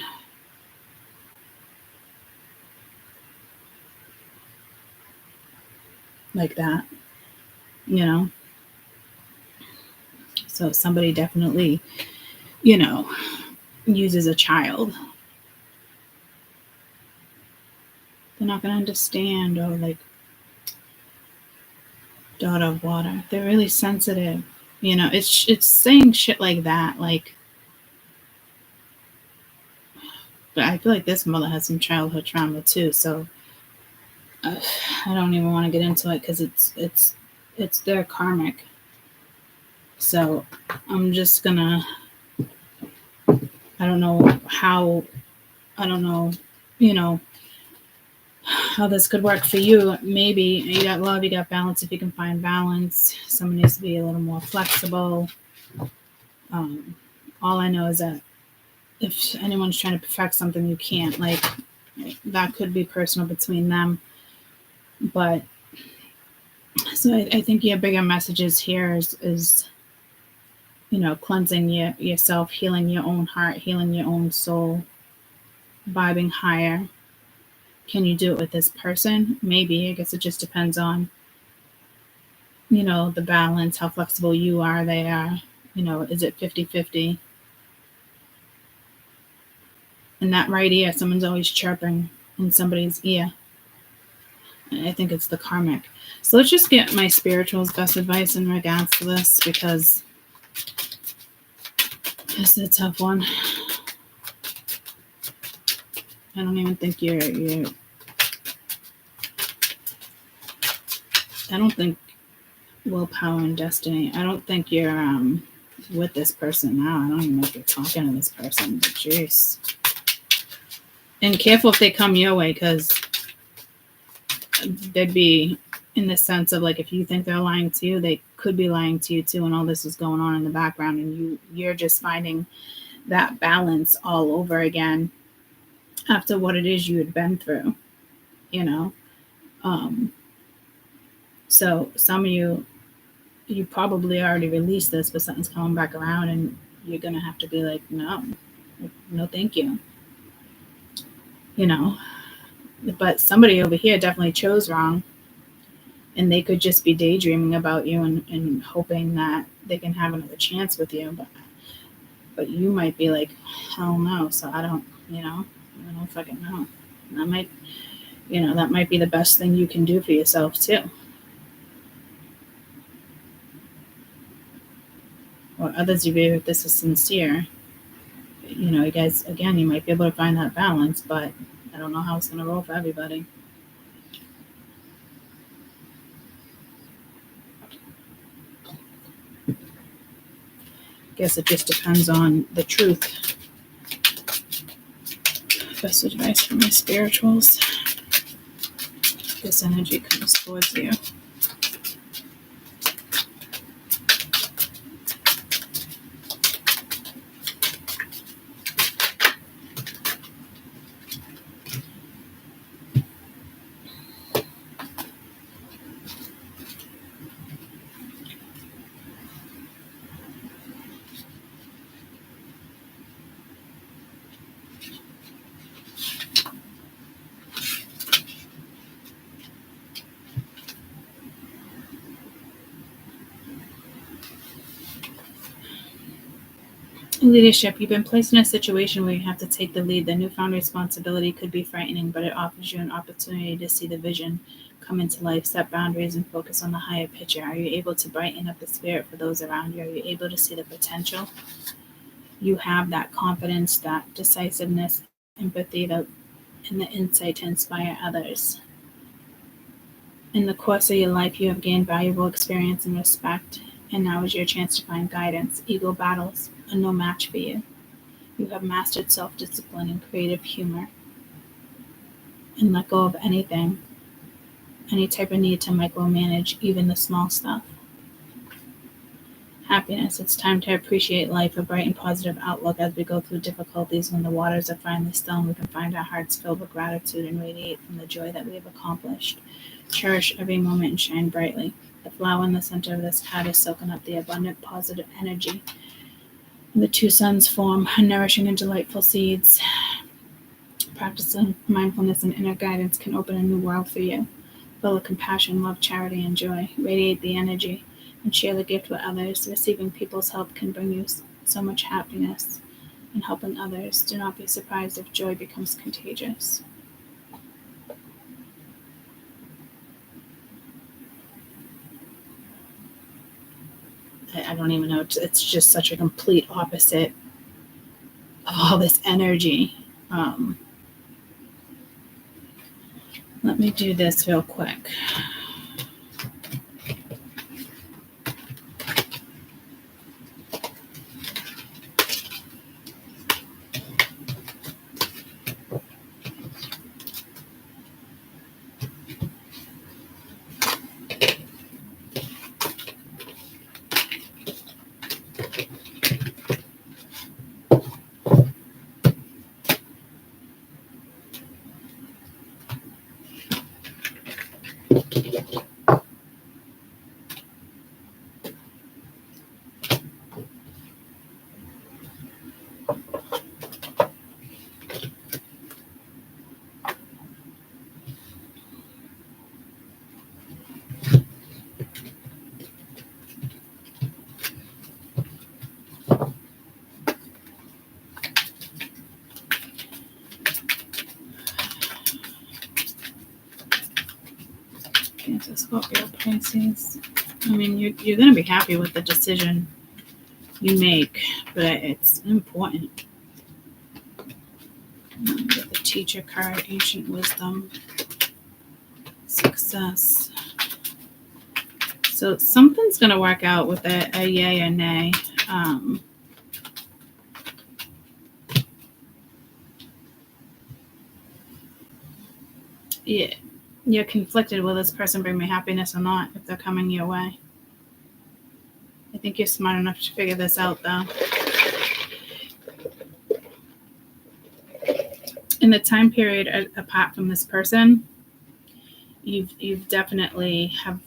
Like that, you know? So somebody definitely, uses a child. They're not going to understand, or like, daughter of water. They're really sensitive. It's saying shit like that, like, but I feel like this mother has some childhood trauma too, so I don't even want to get into it because it's their karmic. So I'm just gonna. I don't know how. I don't know. You know how this could work for you. Maybe you got love, you got balance. If you can find balance, someone needs to be a little more flexible. All I know is that if anyone's trying to perfect something, you can't. Like that could be personal between them, but so I think your bigger messages here is cleansing yourself, healing your own heart, healing your own soul, vibing higher. Can you do it with this person? Maybe. I guess it just depends on the balance, how flexible you are, they are. Is it 50-50? In that right ear, someone's always chirping in somebody's ear. And I think it's the karmic. So let's just get my spiritual's best advice in regards to this, because it's a tough one. I don't even think you're I don't think willpower and destiny. I don't think you're with this person now. I don't even know if you're talking to this person, but jeez. And careful if they come your way, because they'd be in the sense of like, if you think they're lying to you, they could be lying to you too, and all this is going on in the background, and you're just finding that balance all over again after what it is you had been through, so some of you probably already released this, but something's coming back around, and you're gonna have to be like, no, thank you. But somebody over here definitely chose wrong, and they could just be daydreaming about you and hoping that they can have another chance with you, but you might be like, hell no. So I don't fucking know. That might be the best thing you can do for yourself too. Or others of you, if this is sincere, you guys, again, you might be able to find that balance, but I don't know how it's going to roll for everybody. I guess it just depends on the truth. Best advice from my spirituals. This energy comes towards you. Leadership. You've been placed in a situation where you have to take the lead. The newfound responsibility could be frightening, but it offers you an opportunity to see the vision come into life, set boundaries, and focus on the higher picture. Are you able to brighten up the spirit for those around you? Are you able to see the potential? You have that confidence, that decisiveness, empathy, and the insight to inspire others. In the course of your life, you have gained valuable experience and respect, and now is your chance to find guidance. Ego battles are no match for you. You have mastered self-discipline and creative humor, and let go of any type of need to micromanage, even the small stuff. Happiness. It's time to appreciate life, a bright and positive outlook as we go through difficulties. When the waters are finally still, we can find our hearts filled with gratitude and radiate from the joy that we have accomplished. Cherish every moment and shine brightly. The flower in the center of this card is soaking up the abundant positive energy. The two suns form nourishing and delightful seeds. Practicing mindfulness and inner guidance can open a new world for you. Full of compassion, love, charity, and joy. Radiate the energy and share the gift with others. Receiving people's help can bring you so much happiness. And helping others, do not be surprised if joy becomes contagious. I don't even know. It's just such a complete opposite of all this energy. Let me do this real quick. Cancer, Scorpio, Pisces. I mean, you're going to be happy with the decision you make, but it's important. With the Teacher card, Ancient Wisdom, Success. So something's going to work out with a yay or nay. Yeah, you're conflicted. Will this person bring me happiness or not if they're coming your way? I think you're smart enough to figure this out, though. In the time period apart from this person, you've definitely have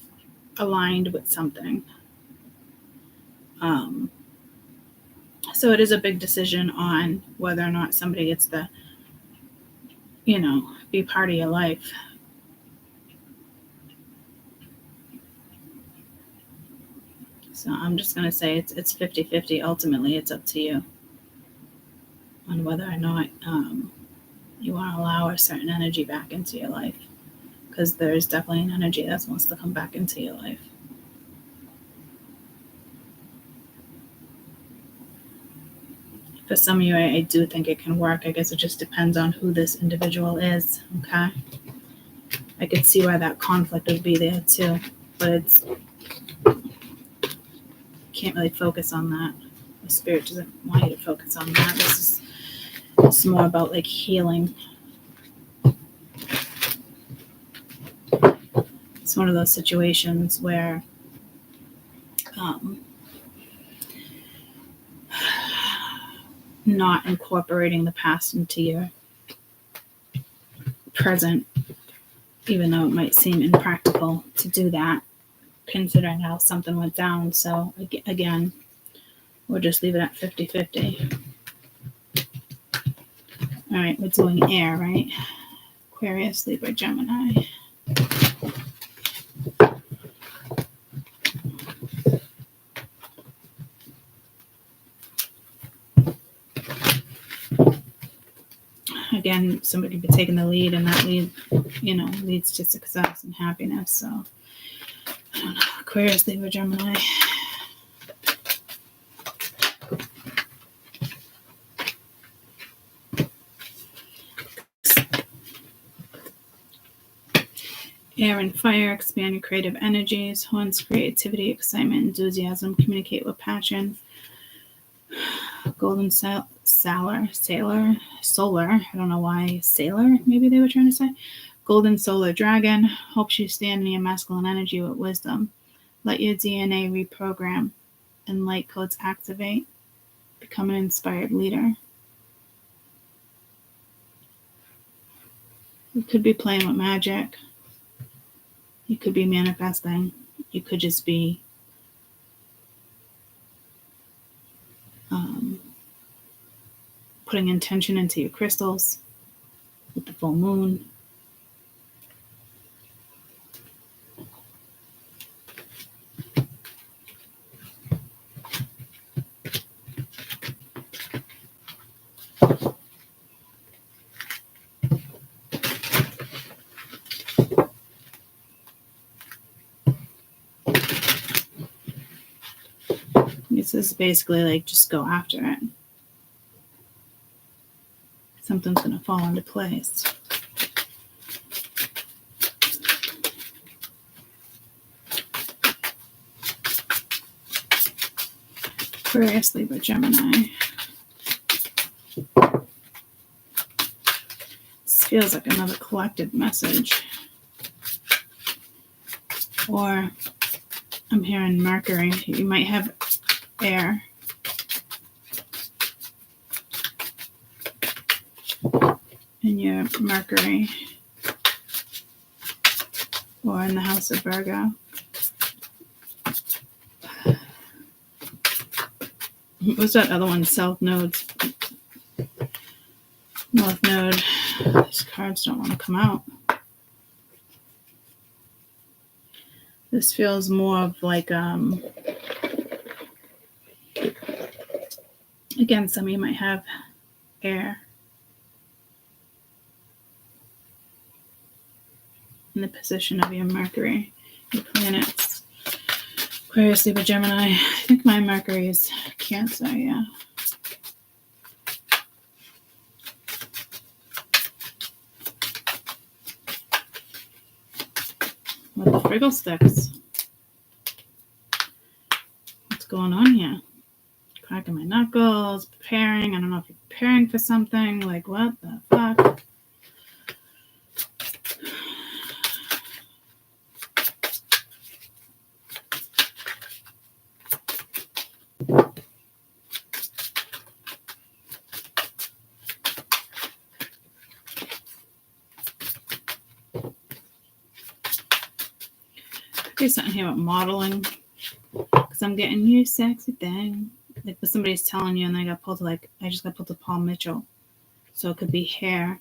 aligned with something. So it is a big decision on whether or not somebody gets to, be part of your life. So I'm just going to say it's 50-50. Ultimately, it's up to you on whether or not you want to allow a certain energy back into your life. Because there's definitely an energy that wants to come back into your life. For some of you, I do think it can work. I guess it just depends on who this individual is, okay? I could see why that conflict would be there too, but can't really focus on that. The spirit doesn't want you to focus on that. It's more about like healing. It's one of those situations where not incorporating the past into your present, even though it might seem impractical to do that, considering how something went down. So again, we'll just leave it at 50-50. All right, we're doing air, right? Aquarius, Libra, Gemini. Again, somebody could be taking the lead, and that lead, leads to success and happiness. So, I don't know. Aquarius, Libra, Gemini. Air and fire, expand your creative energies. Horns, creativity, excitement, enthusiasm, communicate with passion. Golden solar, I don't know why sailor, maybe they were trying to say. Golden solar dragon, helps you stand in your masculine energy with wisdom. Let your DNA reprogram and light codes activate. Become an inspired leader. You could be playing with magic. You could be manifesting. You could just be putting intention into your crystals with the full moon. This is basically like just go after it. Something's going to fall into place. Aquarius, Libra, Gemini. This feels like another collective message. Or I'm hearing Mercury. You might have air. In your Mercury. Or in the house of Virgo. What's that other one? South nodes. North node. These cards don't want to come out. This feels more of like, again, some of you might have air in the position of your Mercury, your planets. Aquarius, Libra, Gemini. I think my Mercury is Cancer, yeah. With the Friggle sticks. What's going on here? Cracking my knuckles, preparing. I don't know if you're preparing for something. Like, what the fuck? There's something here about modeling. Because I'm getting you sexy thing. Like, but somebody's telling you, and I just got pulled to Paul Mitchell. So it could be hair.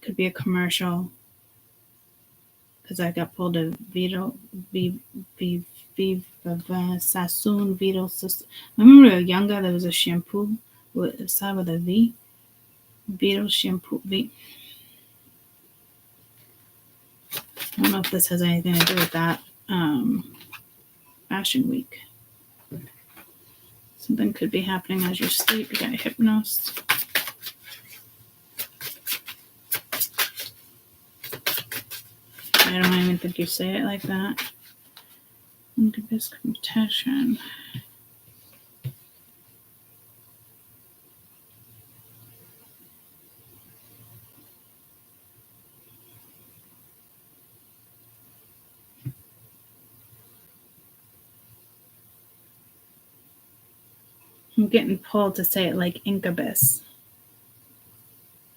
It could be a commercial. Because I got pulled to Sassoon Vito. Remember when we were younger, there was a shampoo with a V. Vito shampoo V. I don't know if this has anything to do with that. Fashion Week. Something could be happening as you sleep. You got Hypnos. I don't even think you say it like that. Incubus competition. I'm getting pulled to say it like incubus.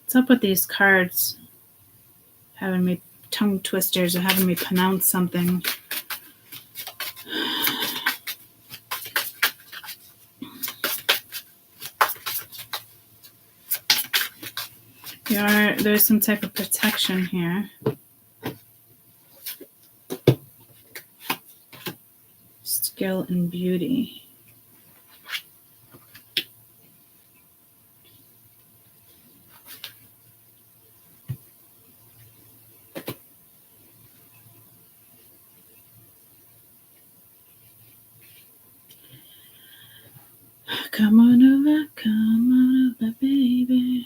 What's up with these cards? Having me tongue twisters or having me pronounce something. There's some type of protection here. Skill and beauty. Come on over, baby.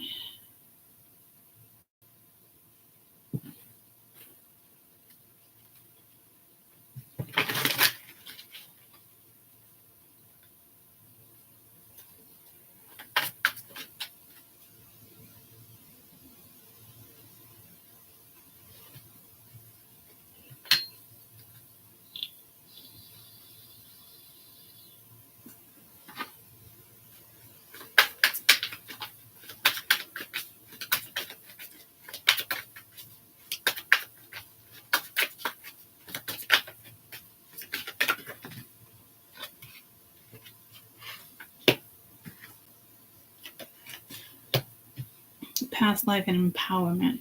Past life and empowerment.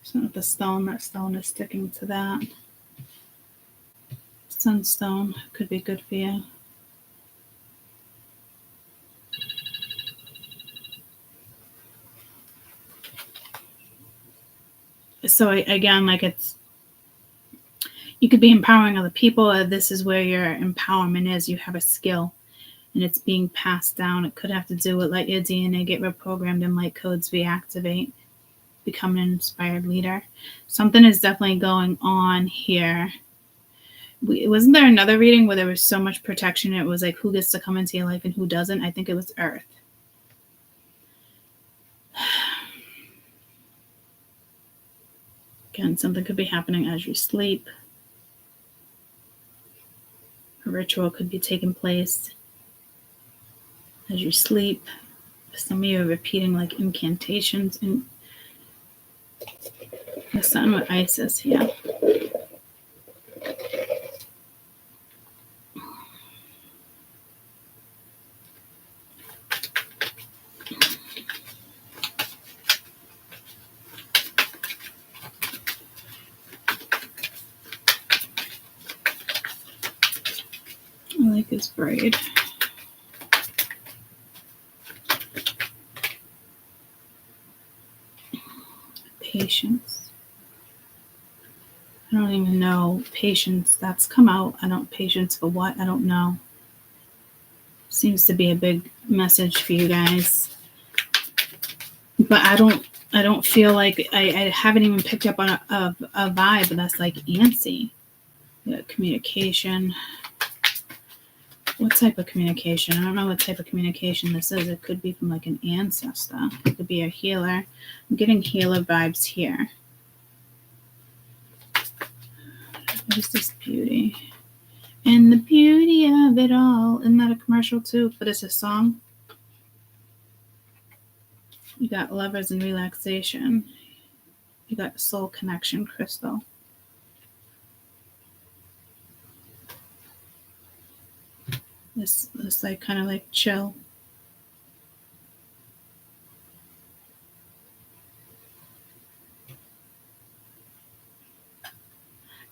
So with the stone, that stone is sticking to that. Sunstone could be good for you. So again, like you could be empowering other people. This is where your empowerment is. You have a skill and it's being passed down. It could have to do with let your DNA get reprogrammed and light codes reactivate, become an inspired leader. Something is definitely going on here wasn't there another reading where there was so much protection? It was like who gets to come into your life and who doesn't. I think it was Earth. Again, something could be happening as you sleep. A ritual could be taking place as you sleep. Some of you are repeating like incantations, and the sun with Isis here. I like his braid. Patience. I don't even know. Patience. That's come out. I don't. Patience for what? I don't know. Seems to be a big message for you guys. But I don't feel like I haven't even picked up on a vibe that's like antsy. Communication. What type of communication? I don't know what type of communication this is. It could be from like an ancestor. It could be a healer. I'm getting healer vibes here. What is this beauty? And the beauty of it all. Isn't that a commercial too? But it's a song. You got lovers and relaxation. You got soul connection crystal. This like kind of like chill.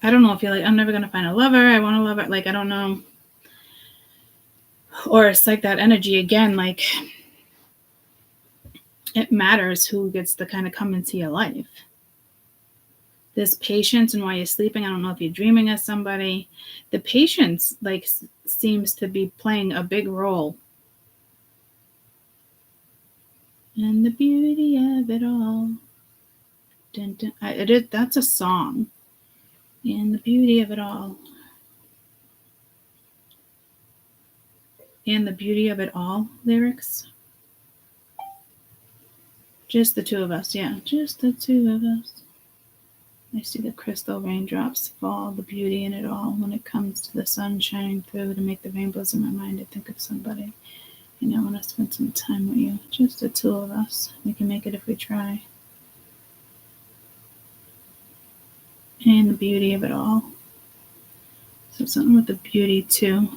I don't know if you're like, I'm never gonna find a lover. I want a lover. Like, I don't know. Or it's like that energy again, like it matters who gets to kind of come into your life. This patience, and while you're sleeping, I don't know if you're dreaming of somebody. The patience like seems to be playing a big role. And the beauty of it all. Dun, dun. That's a song. And the beauty of it all. And the beauty of it all lyrics. Just the two of us. Yeah, just the two of us. I see the crystal raindrops fall, the beauty in it all. When it comes to the sun shining through to make the rainbows in my mind, I think of somebody. I want to spend some time with you. Just the two of us. We can make it if we try. And the beauty of it all. So something with the beauty too.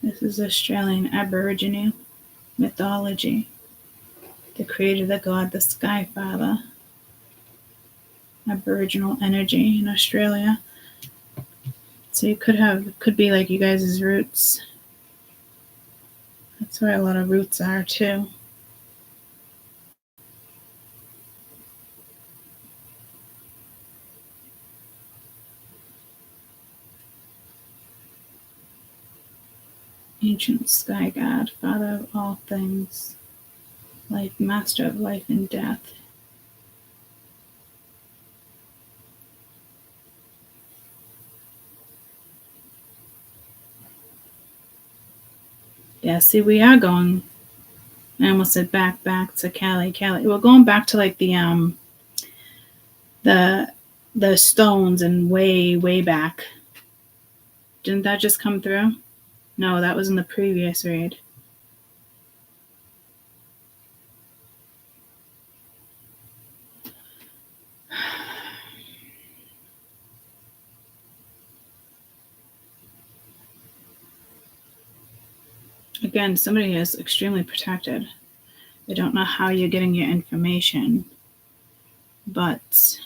This is Australian Aboriginal mythology. The creator, the god, the sky father. Aboriginal energy in Australia. So you could be like you guys' roots. That's where a lot of roots are too. Ancient sky god, father of all things, life, master of life and death. Yeah, see, we are going. I almost said back to Cali. We're going back to like the stones and way back. Didn't that just come through? No, that was in the previous read. Again, somebody is extremely protected. I don't know how you're getting your information, but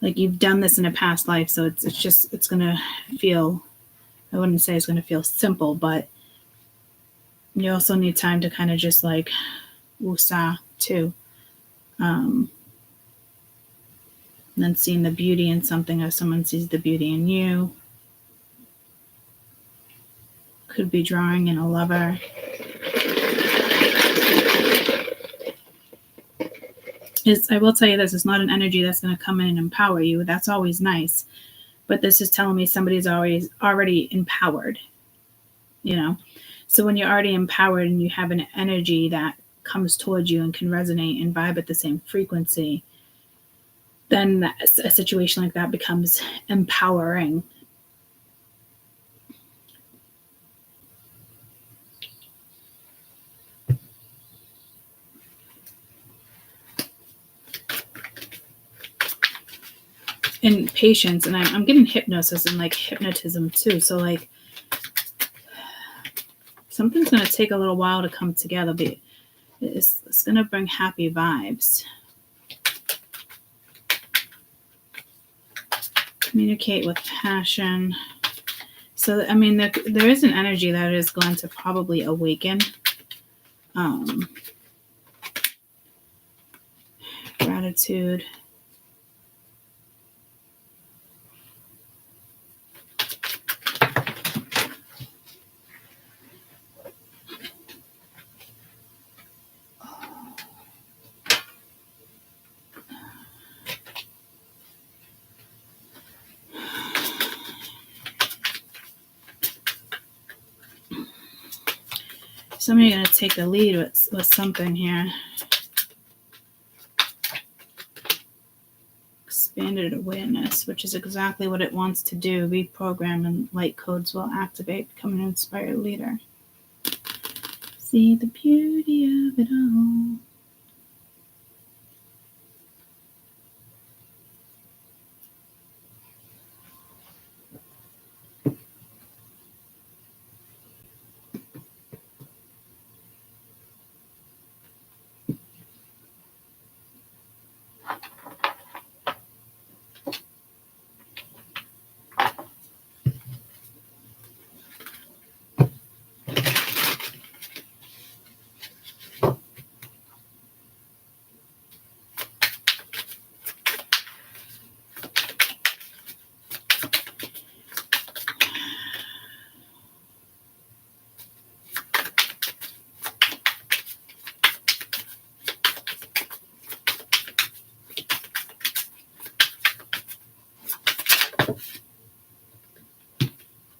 like you've done this in a past life, so it's gonna feel, I wouldn't say it's gonna feel simple, but you also need time to kind of just like woosah too. And then seeing the beauty in something, or someone sees the beauty in you. could be drawing in a lover. I will tell you this, it's not an energy that's going to come in and empower you. That's always nice. But this is telling me somebody's already empowered, you know? So when you're already empowered and you have an energy that comes towards you and can resonate and vibe at the same frequency, then a situation like that becomes empowering. And patience, and I'm getting hypnosis and like hypnotism too. So like something's going to take a little while to come together, but it's going to bring happy vibes. Communicate with passion. So, I mean, there is an energy that is going to probably awaken. Gratitude. Somebody's going to take the lead with something here. Expanded awareness, which is exactly what it wants to do. Reprogram and light codes will activate, become an inspired leader. See the beauty of it all.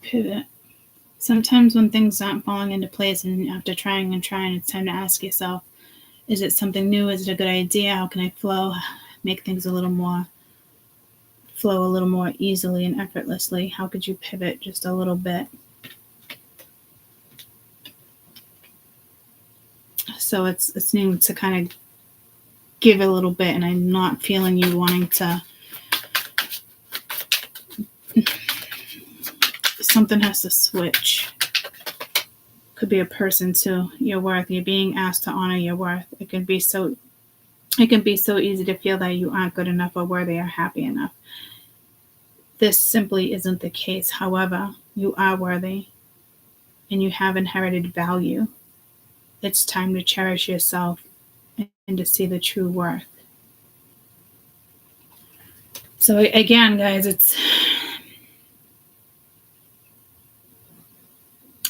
Pivot. Sometimes when things aren't falling into place and after trying and trying, it's time to ask yourself, is it something new? Is it a good idea? How can I make things flow a little more easily and effortlessly? How could you pivot just a little bit? So it's new to kind of give a little bit, and I'm not feeling you wanting to. Something has to switch. Could be a person too. Your worth. You're being asked to honor your worth. It can be so easy to feel that you aren't good enough or worthy or happy enough. This simply isn't the case. However, you are worthy and you have inherited value. It's time to cherish yourself and to see the true worth. So again, guys,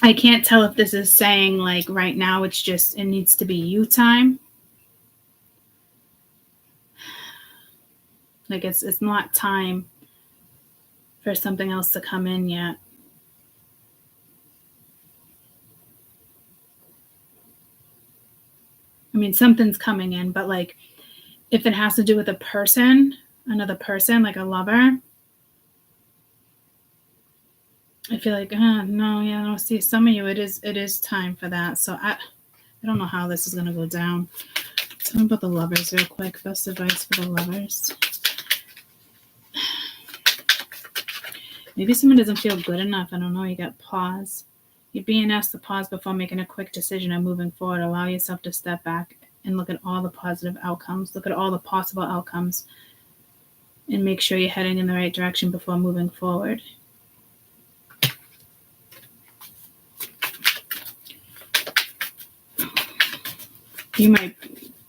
I can't tell if this is saying like right now it needs to be you time. Like it's not time for something else to come in yet. I mean, something's coming in, but like if it has to do with another person, like a lover, I feel like, no, see, some of you, it is time for that. So I don't know how this is going to go down. Tell me about the lovers real quick. Best advice for the lovers. Maybe someone doesn't feel good enough. I don't know. You got pause. You're being asked to pause before making a quick decision and moving forward. Allow yourself to step back and look at all the positive outcomes. Look at all the possible outcomes and make sure you're heading in the right direction before moving forward.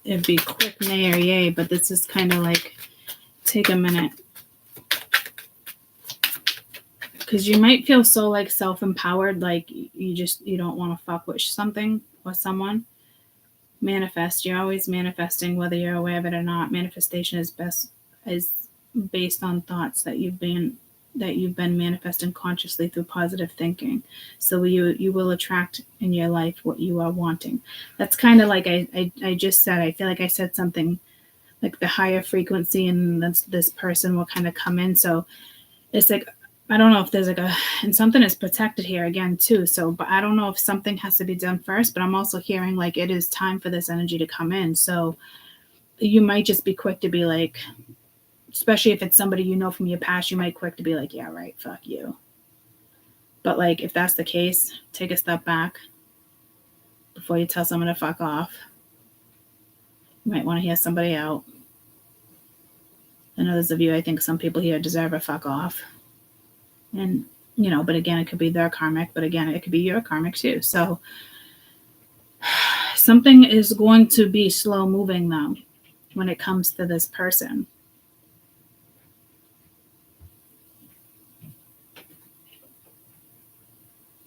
It'd be quick nay or yay, but this is kind of like, take a minute. because you might feel so like self-empowered, like you don't want to fuck with something or someone. Manifest. You're always manifesting, whether you're aware of it or not. Manifestation is based on thoughts that you've been manifesting consciously through positive thinking. So you will attract in your life what you are wanting. That's kind of like I just said. I feel like I said something like the higher frequency, and this person will kind of come in. So it's like, I don't know if there's like and something is protected here again too. So, but I don't know if something has to be done first, but I'm also hearing like it is time for this energy to come in. So you might just be quick to be like, especially if it's somebody you know from your past, you might quick to be like, yeah, right, fuck you. But like, if that's the case, take a step back before you tell someone to fuck off. You might want to hear somebody out. And others of you, I think some people here deserve a fuck off. And, but again, it could be their karmic, but again, it could be your karmic too. So something is going to be slow moving though, when it comes to this person.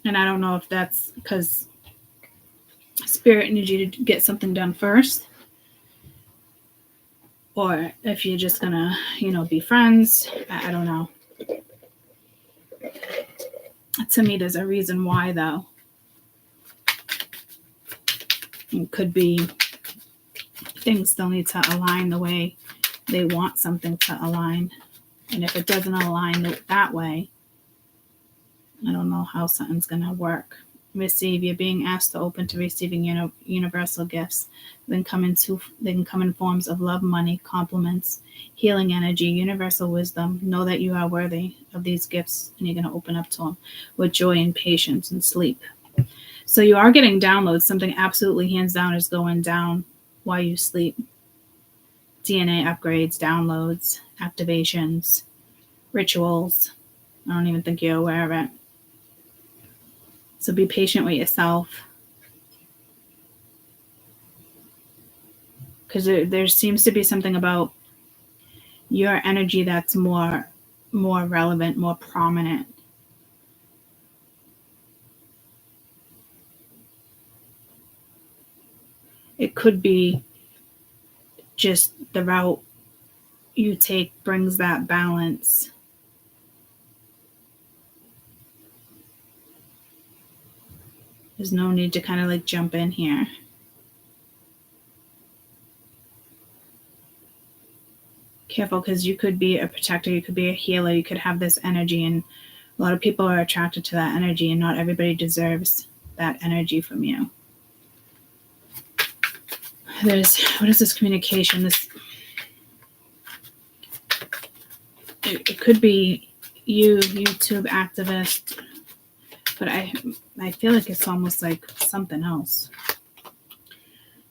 And I don't know if that's because Spirit needs you to get something done first, or if you're just gonna, be friends. I don't know. To me, there's a reason why, though. It could be things still need to align the way they want something to align. And if it doesn't align that way, I don't know how something's going to work. Receive. You're being asked to open to receiving universal gifts. They can come in forms of love, money, compliments, healing energy, universal wisdom. Know that you are worthy of these gifts, and you're going to open up to them with joy and patience and sleep. So you are getting downloads. Something absolutely hands down is going down while you sleep. DNA upgrades, downloads, activations, rituals. I don't even think you're aware of it. So be patient with yourself. Because there seems to be something about your energy that's more relevant, more prominent. It could be just the route you take brings that balance. There's no need to kind of like jump in here. Careful, because you could be a protector, you could be a healer, you could have this energy, and a lot of people are attracted to that energy, and not everybody deserves that energy from you. What is this communication? It could be you, YouTube activist, but I feel like it's almost like something else.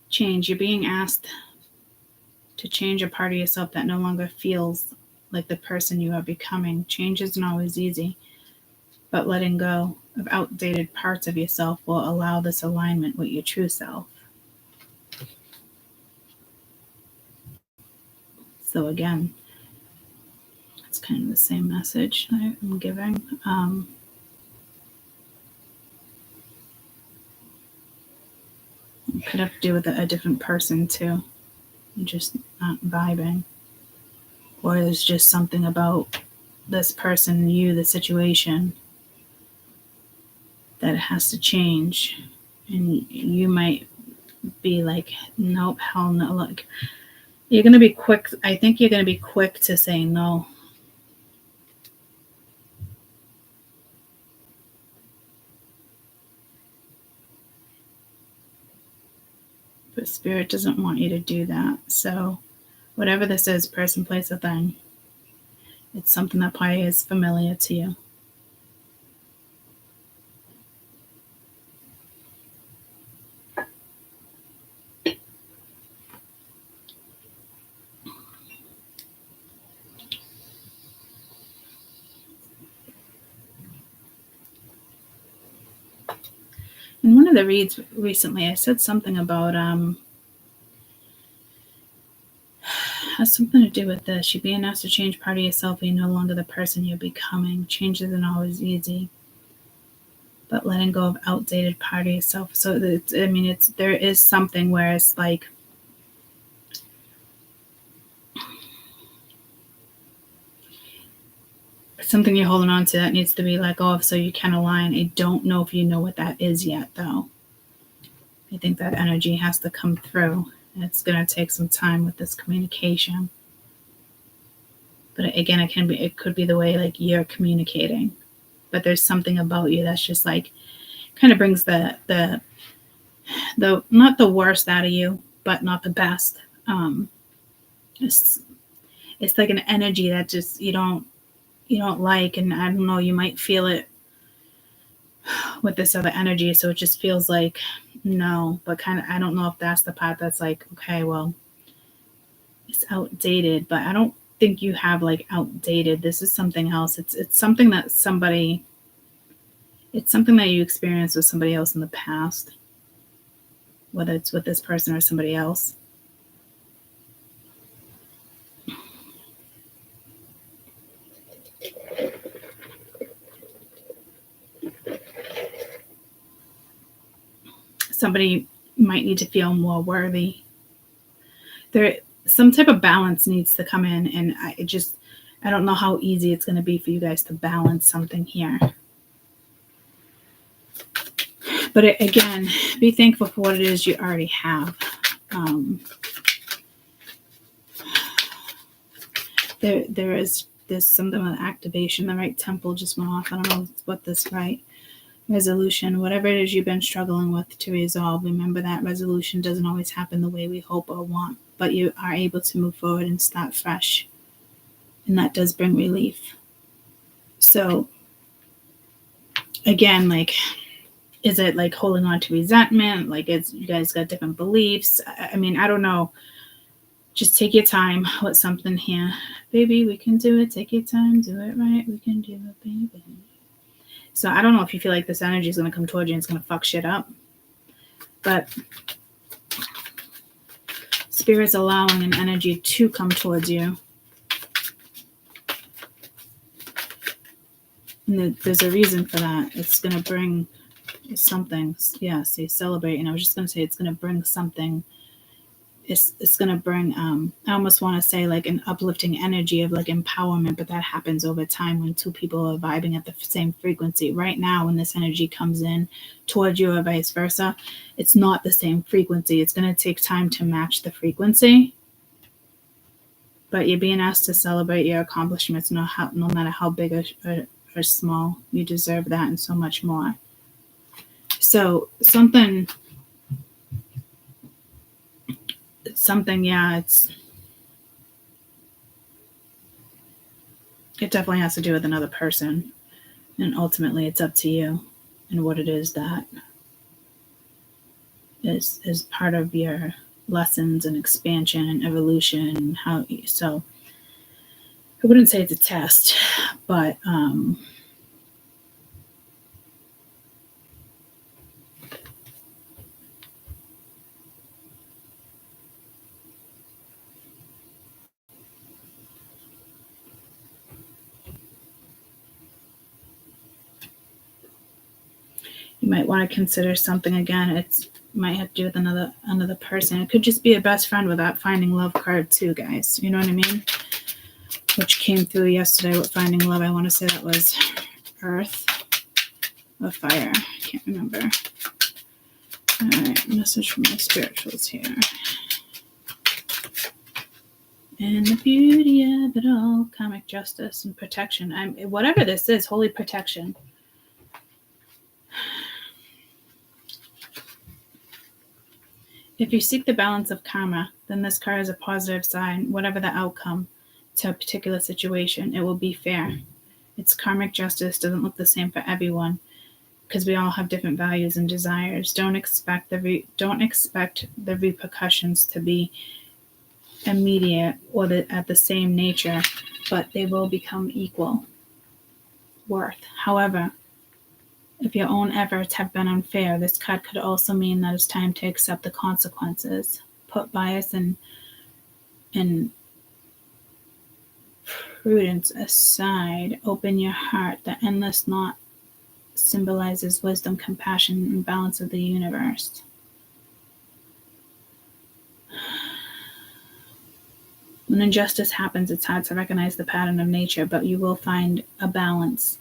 Change. You're being asked to change a part of yourself that no longer feels like the person you are becoming. Change isn't always easy, but letting go of outdated parts of yourself will allow this alignment with your true self. So again, it's kind of the same message I'm giving. It could have to do with a different person too. You're just not vibing. Or there's just something about this person, you, the situation, that it has to change. And you might be like, nope, hell no. Look, you're going to be quick. I think you're going to be quick to say no. But Spirit doesn't want you to do that. So whatever this is, person, place, or thing, it's something that probably is familiar to you. In one of the reads recently, I said something about has something to do with this. You're being asked to change part of yourself, and you're no longer the person you're becoming. Change isn't always easy, but letting go of outdated part of yourself. So there is something where it's like something you're holding on to that needs to be let go of so you can align. I don't know if you know what that is yet, though. I think that energy has to come through. It's going to take some time with this communication. But again, it could be the way like you're communicating. But there's something about you that's just like kind of brings the not the worst out of you, but not the best. It's like an energy that just you don't like, and I don't know, you might feel it with this other energy, so it just feels like no, but kind of I don't know if that's the part that's like, okay, well, it's outdated, but I don't think you have like outdated. This is something else. It's something that you experienced with somebody else in the past, whether it's with this person or somebody else. Somebody might need to feel more worthy. Some type of balance needs to come in, and I don't know how easy it's going to be for you guys to balance something here. But again, be thankful for what it is you already have. There's something with activation. The right temple just went off. I don't know what this right. Resolution, whatever it is you've been struggling with to resolve, remember that resolution doesn't always happen the way we hope or want, but you are able to move forward and start fresh. And that does bring relief. So again, like, is it like holding on to resentment? Like, you guys got different beliefs? I mean, I don't know. Just take your time with something here. Baby, we can do it. Take your time. Do it right. We can do it, baby. So I don't know if you feel like this energy is going to come towards you and it's going to fuck shit up. But Spirit's allowing an energy to come towards you. And there's a reason for that. It's going to bring something. Yeah, say celebrate. And I was just going to say it's going to bring something. It's going to bring, I almost want to say like an uplifting energy of like empowerment, but that happens over time when two people are vibing at the same frequency. Right now, when this energy comes in towards you or vice versa, it's not the same frequency. It's going to take time to match the frequency. But you're being asked to celebrate your accomplishments, no matter how big or small. You deserve that and so much more. So something, yeah, it definitely has to do with another person. And ultimately, it's up to you and what it is that is part of your lessons and expansion and evolution. And so I wouldn't say it's a test, but you might want to consider something again. It might have to do with another person. It could just be a best friend with that finding love card too, guys. You know what I mean? Which came through yesterday with finding love. I want to say that was Earth or Fire. I can't remember. All right, message from my spirituals here. And the beauty of it all, karmic justice and protection. Whatever this is, holy protection. If you seek the balance of karma, then this card is a positive sign. Whatever the outcome to a particular situation, it will be fair. It's karmic justice doesn't look the same for everyone because we all have different values and desires. Don't expect the repercussions to be immediate or at the same nature, but they will become equal worth. However, if your own efforts have been unfair, this card could also mean that it's time to accept the consequences. Put bias and prudence aside, open your heart. The endless knot symbolizes wisdom, compassion, and balance of the universe. When injustice happens, it's hard to recognize the pattern of nature, but you will find a balance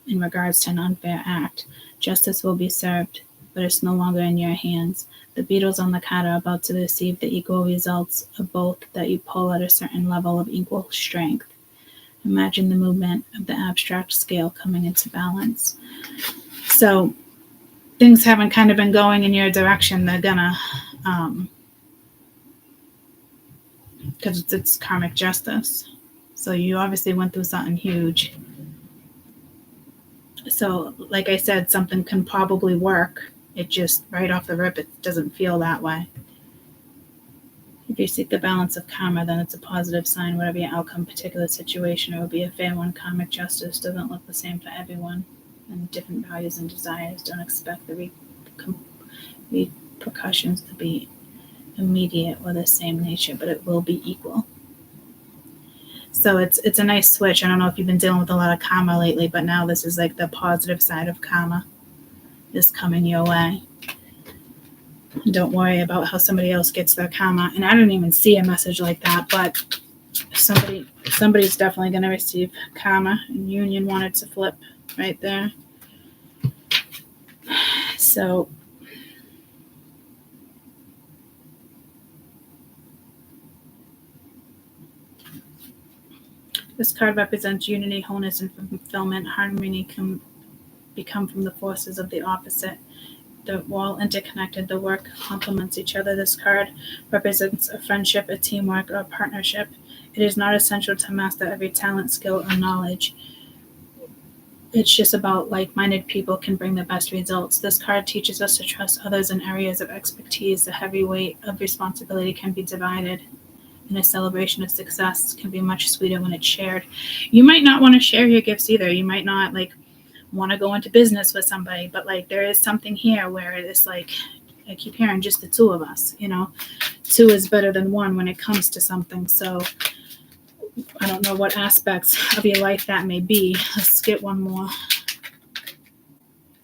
in regards to an unfair act. Justice will be served, but it's no longer in your hands. The beetles on the card are about to receive the equal results of both that you pull at a certain level of equal strength. Imagine the movement of the abstract scale coming into balance. So things haven't kind of been going in your direction. They're gonna, because it's karmic justice. So you obviously went through something huge. So like I said, something can probably work. It just right off the rip, it doesn't feel that way. If you seek the balance of karma, then it's a positive sign. Whatever your outcome, particular situation, it will be a fair one. Karmic justice doesn't look the same for everyone, and different values and desires. Don't expect the repercussions to be immediate or the same nature, but it will be equal. So it's a nice switch. I don't know if you've been dealing with a lot of karma lately, but now this is like the positive side of karma is coming your way. Don't worry about how somebody else gets their karma. And I didn't even see a message like that, but somebody's definitely going to receive karma. And union wanted to flip right there. So this card represents unity, wholeness, and fulfillment. Harmony can become from the forces of the opposite. They're all interconnected. The work complements each other. This card represents a friendship, a teamwork, or a partnership. It is not essential to master every talent, skill, or knowledge. It's just about like-minded people can bring the best results. This card teaches us to trust others in areas of expertise. The heavy weight of responsibility can be divided, and a celebration of success can be much sweeter when it's shared. You might not want to share your gifts either. You might not want to go into business with somebody, but there is something here where it's I keep hearing just the two of us, two is better than one when it comes to something. So I don't know what aspects of your life that may be. Let's get one more.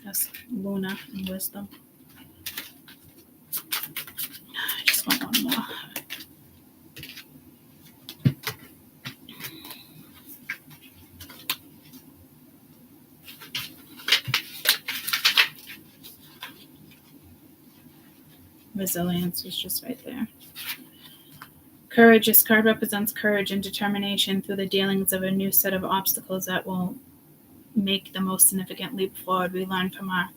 That's Luna and wisdom. I just want one more. Resilience is just right there. Courage. This card represents courage and determination through the dealings of a new set of obstacles that will make the most significant leap forward. We learn from our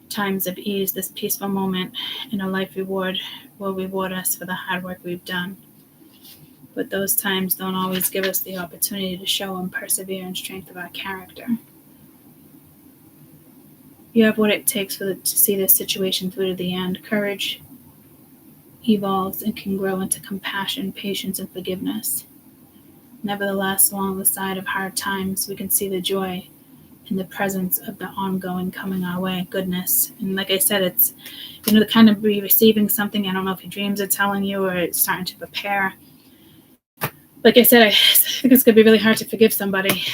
times of ease. This peaceful moment in a life reward will reward us for the hard work we've done. But those times don't always give us the opportunity to show and persevere and strength of our character. You have what it takes to see this situation through to the end. Courage evolves and can grow into compassion, patience, and forgiveness. Nevertheless, along the side of hard times, we can see the joy in the presence of the ongoing coming our way, goodness. And like I said, it's, the kind of receiving something. I don't know if your dreams are telling you or it's starting to prepare. Like I said, I think it's going to be really hard to forgive somebody.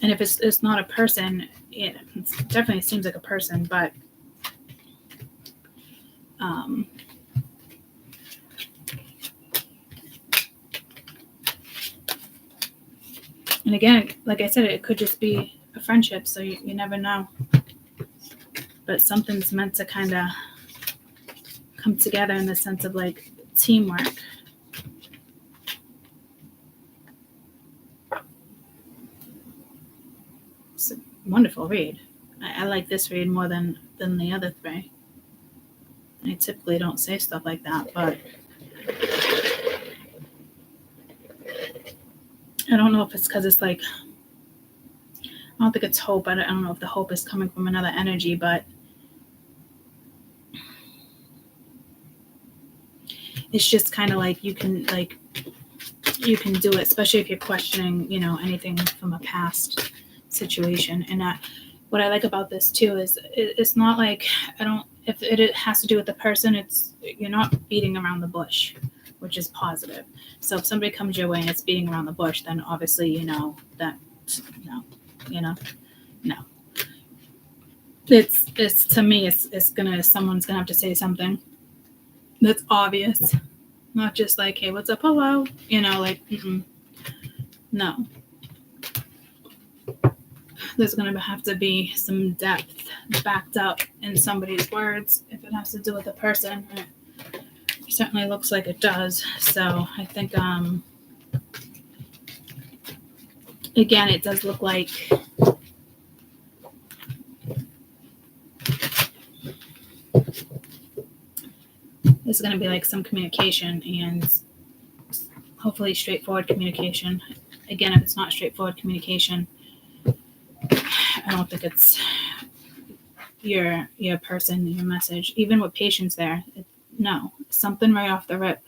And if it's not a person, it definitely seems like a person, but and again, like I said, it could just be a friendship, so you never know. But something's meant to kind of come together in the sense of teamwork. It's a wonderful read. I like this read more than the other three. I typically don't say stuff like that, but I don't know if it's because it's I don't think it's hope. I don't know if the hope is coming from another energy, but it's just kind of you can do it, especially if you're questioning, anything from a past situation. And what I like about this too is it's not if it has to do with the person, you're not beating around the bush. which is positive. So if somebody comes your way and it's beating around the bush, then obviously you know that no, you know, no. It's to me it's gonna someone's gonna have to say something that's obvious, not just like, hey, what's up, hello, you know, like no. There's going to have to be some depth backed up in somebody's words if it has to do with a person. It certainly looks like it does. So I think, again, it does look like there's going to be like some communication and hopefully straightforward communication. Again, if it's not straightforward communication, I don't think it's your person, your message. Even with patience there, no, something right off the rip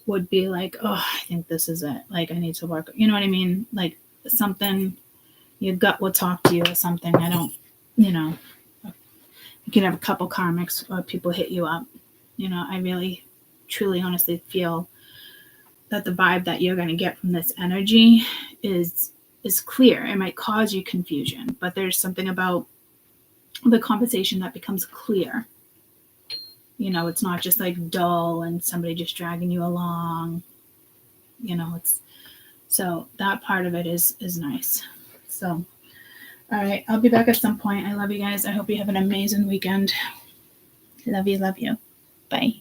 would be like, oh, I think this is it. Like, I need to work. You know what I mean? Like something, your gut will talk to you or something. I don't, you know, you can have a couple karmics or people hit you up. You know, I really, truly, honestly feel that the vibe that you're going to get from this energy is clear. It might cause you confusion, but there's something about the conversation that becomes clear. You know, it's not just like dull and somebody just dragging you along. You know, it's so that part of it is nice. So, all right, I'll be back at some point. I love you guys. I hope you have an amazing weekend. Love you. Bye.